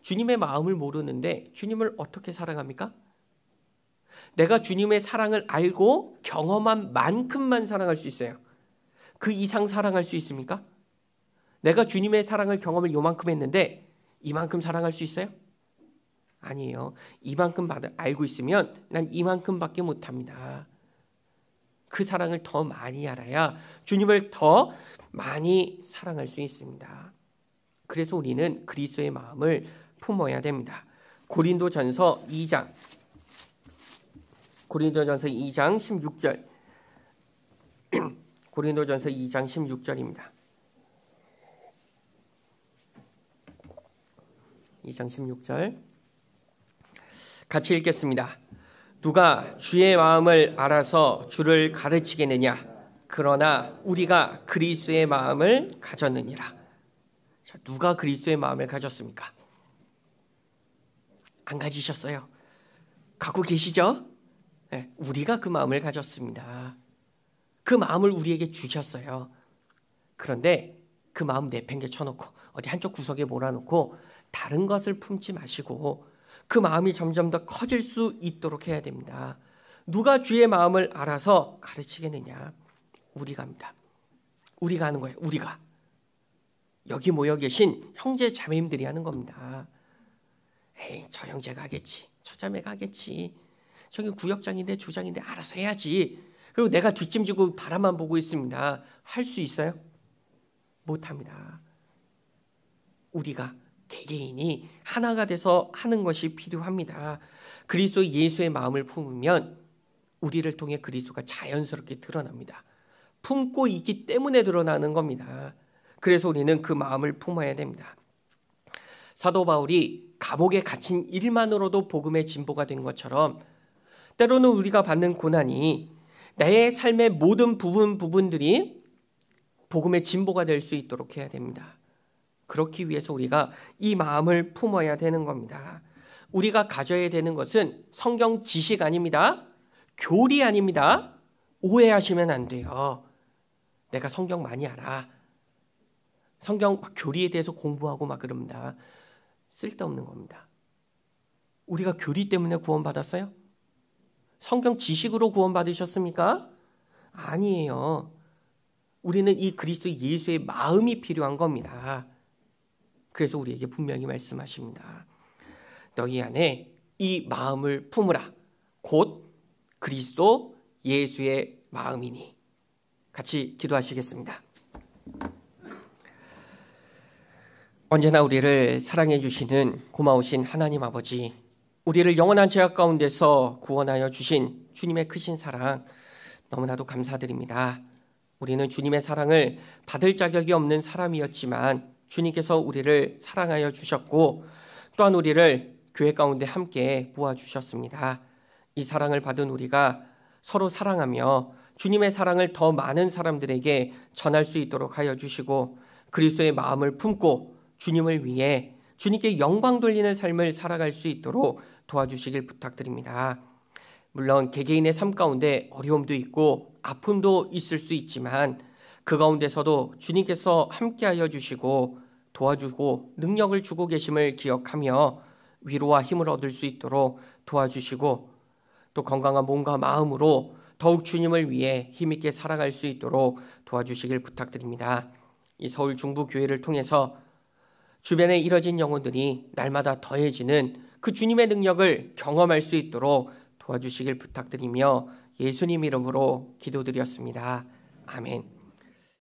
주님의 마음을 모르는데 주님을 어떻게 사랑합니까? 내가 주님의 사랑을 알고 경험한 만큼만 사랑할 수 있어요. 그 이상 사랑할 수 있습니까? 내가 주님의 사랑을 경험을 요만큼 했는데 이만큼 사랑할 수 있어요? 아니에요. 이만큼 알고 있으면 난 이만큼밖에 못합니다. 그 사랑을 더 많이 알아야 주님을 더 많이 사랑할 수 있습니다. 그래서 우리는 그리스도의 마음을 품어야 됩니다. 고린도전서 2장 16절 고린도전서 2장 16절입니다. 2장 16절 같이 읽겠습니다. 누가 주의 마음을 알아서 주를 가르치겠느냐? 그러나 우리가 그리스도의 마음을 가졌느니라. 자, 누가 그리스도의 마음을 가졌습니까? 안 가지셨어요? 갖고 계시죠? 네, 우리가 그 마음을 가졌습니다. 그 마음을 우리에게 주셨어요. 그런데 그 마음 내팽개쳐놓고 어디 한쪽 구석에 몰아놓고 다른 것을 품지 마시고 그 마음이 점점 더 커질 수 있도록 해야 됩니다. 누가 주의 마음을 알아서 가르치겠느냐? 우리가 합니다. 우리가 하는 거예요. 우리가. 여기 모여 계신 형제 자매님들이 하는 겁니다. 에이, 저 형제가 하겠지. 저 자매가 하겠지. 저기 구역장인데 주장인데 알아서 해야지. 그리고 내가 뒷짐지고 바라만 보고 있습니다. 할 수 있어요? 못합니다. 우리가 개개인이 하나가 돼서 하는 것이 필요합니다. 그리스도 예수의 마음을 품으면 우리를 통해 그리스도가 자연스럽게 드러납니다. 품고 있기 때문에 드러나는 겁니다. 그래서 우리는 그 마음을 품어야 됩니다. 사도 바울이 감옥에 갇힌 일만으로도 복음의 진보가 된 것처럼 때로는 우리가 받는 고난이 내 삶의 모든 부분들이 복음의 진보가 될 수 있도록 해야 됩니다. 그렇기 위해서 우리가 이 마음을 품어야 되는 겁니다. 우리가 가져야 되는 것은 성경 지식 아닙니다. 교리 아닙니다. 오해하시면 안 돼요. 내가 성경 많이 알아. 성경 교리에 대해서 공부하고 막 그럽니다. 쓸데없는 겁니다. 우리가 교리 때문에 구원받았어요? 성경 지식으로 구원받으셨습니까? 아니에요. 우리는 이 그리스도 예수의 마음이 필요한 겁니다. 그래서 우리에게 분명히 말씀하십니다. 너희 안에 이 마음을 품으라. 곧 그리스도 예수의 마음이니. 같이 기도하시겠습니다. 언제나 우리를 사랑해 주시는 고마우신 하나님 아버지, 우리를 영원한 죄악 가운데서 구원하여 주신 주님의 크신 사랑 너무나도 감사드립니다. 우리는 주님의 사랑을 받을 자격이 없는 사람이었지만 주님께서 우리를 사랑하여 주셨고 또한 우리를 교회 가운데 함께 모아주셨습니다. 이 사랑을 받은 우리가 서로 사랑하며 주님의 사랑을 더 많은 사람들에게 전할 수 있도록 하여 주시고 그리스도의 마음을 품고 주님을 위해 주님께 영광 돌리는 삶을 살아갈 수 있도록 도와주시길 부탁드립니다. 물론 개개인의 삶 가운데 어려움도 있고 아픔도 있을 수 있지만 그 가운데서도 주님께서 함께하여 주시고 도와주고 능력을 주고 계심을 기억하며 위로와 힘을 얻을 수 있도록 도와주시고 또 건강한 몸과 마음으로 더욱 주님을 위해 힘있게 살아갈 수 있도록 도와주시길 부탁드립니다. 이 서울 중부교회를 통해서 주변에 이뤄진 영혼들이 날마다 더해지는 그 주님의 능력을 경험할 수 있도록 도와주시길 부탁드리며 예수님 이름으로 기도드렸습니다. 아멘.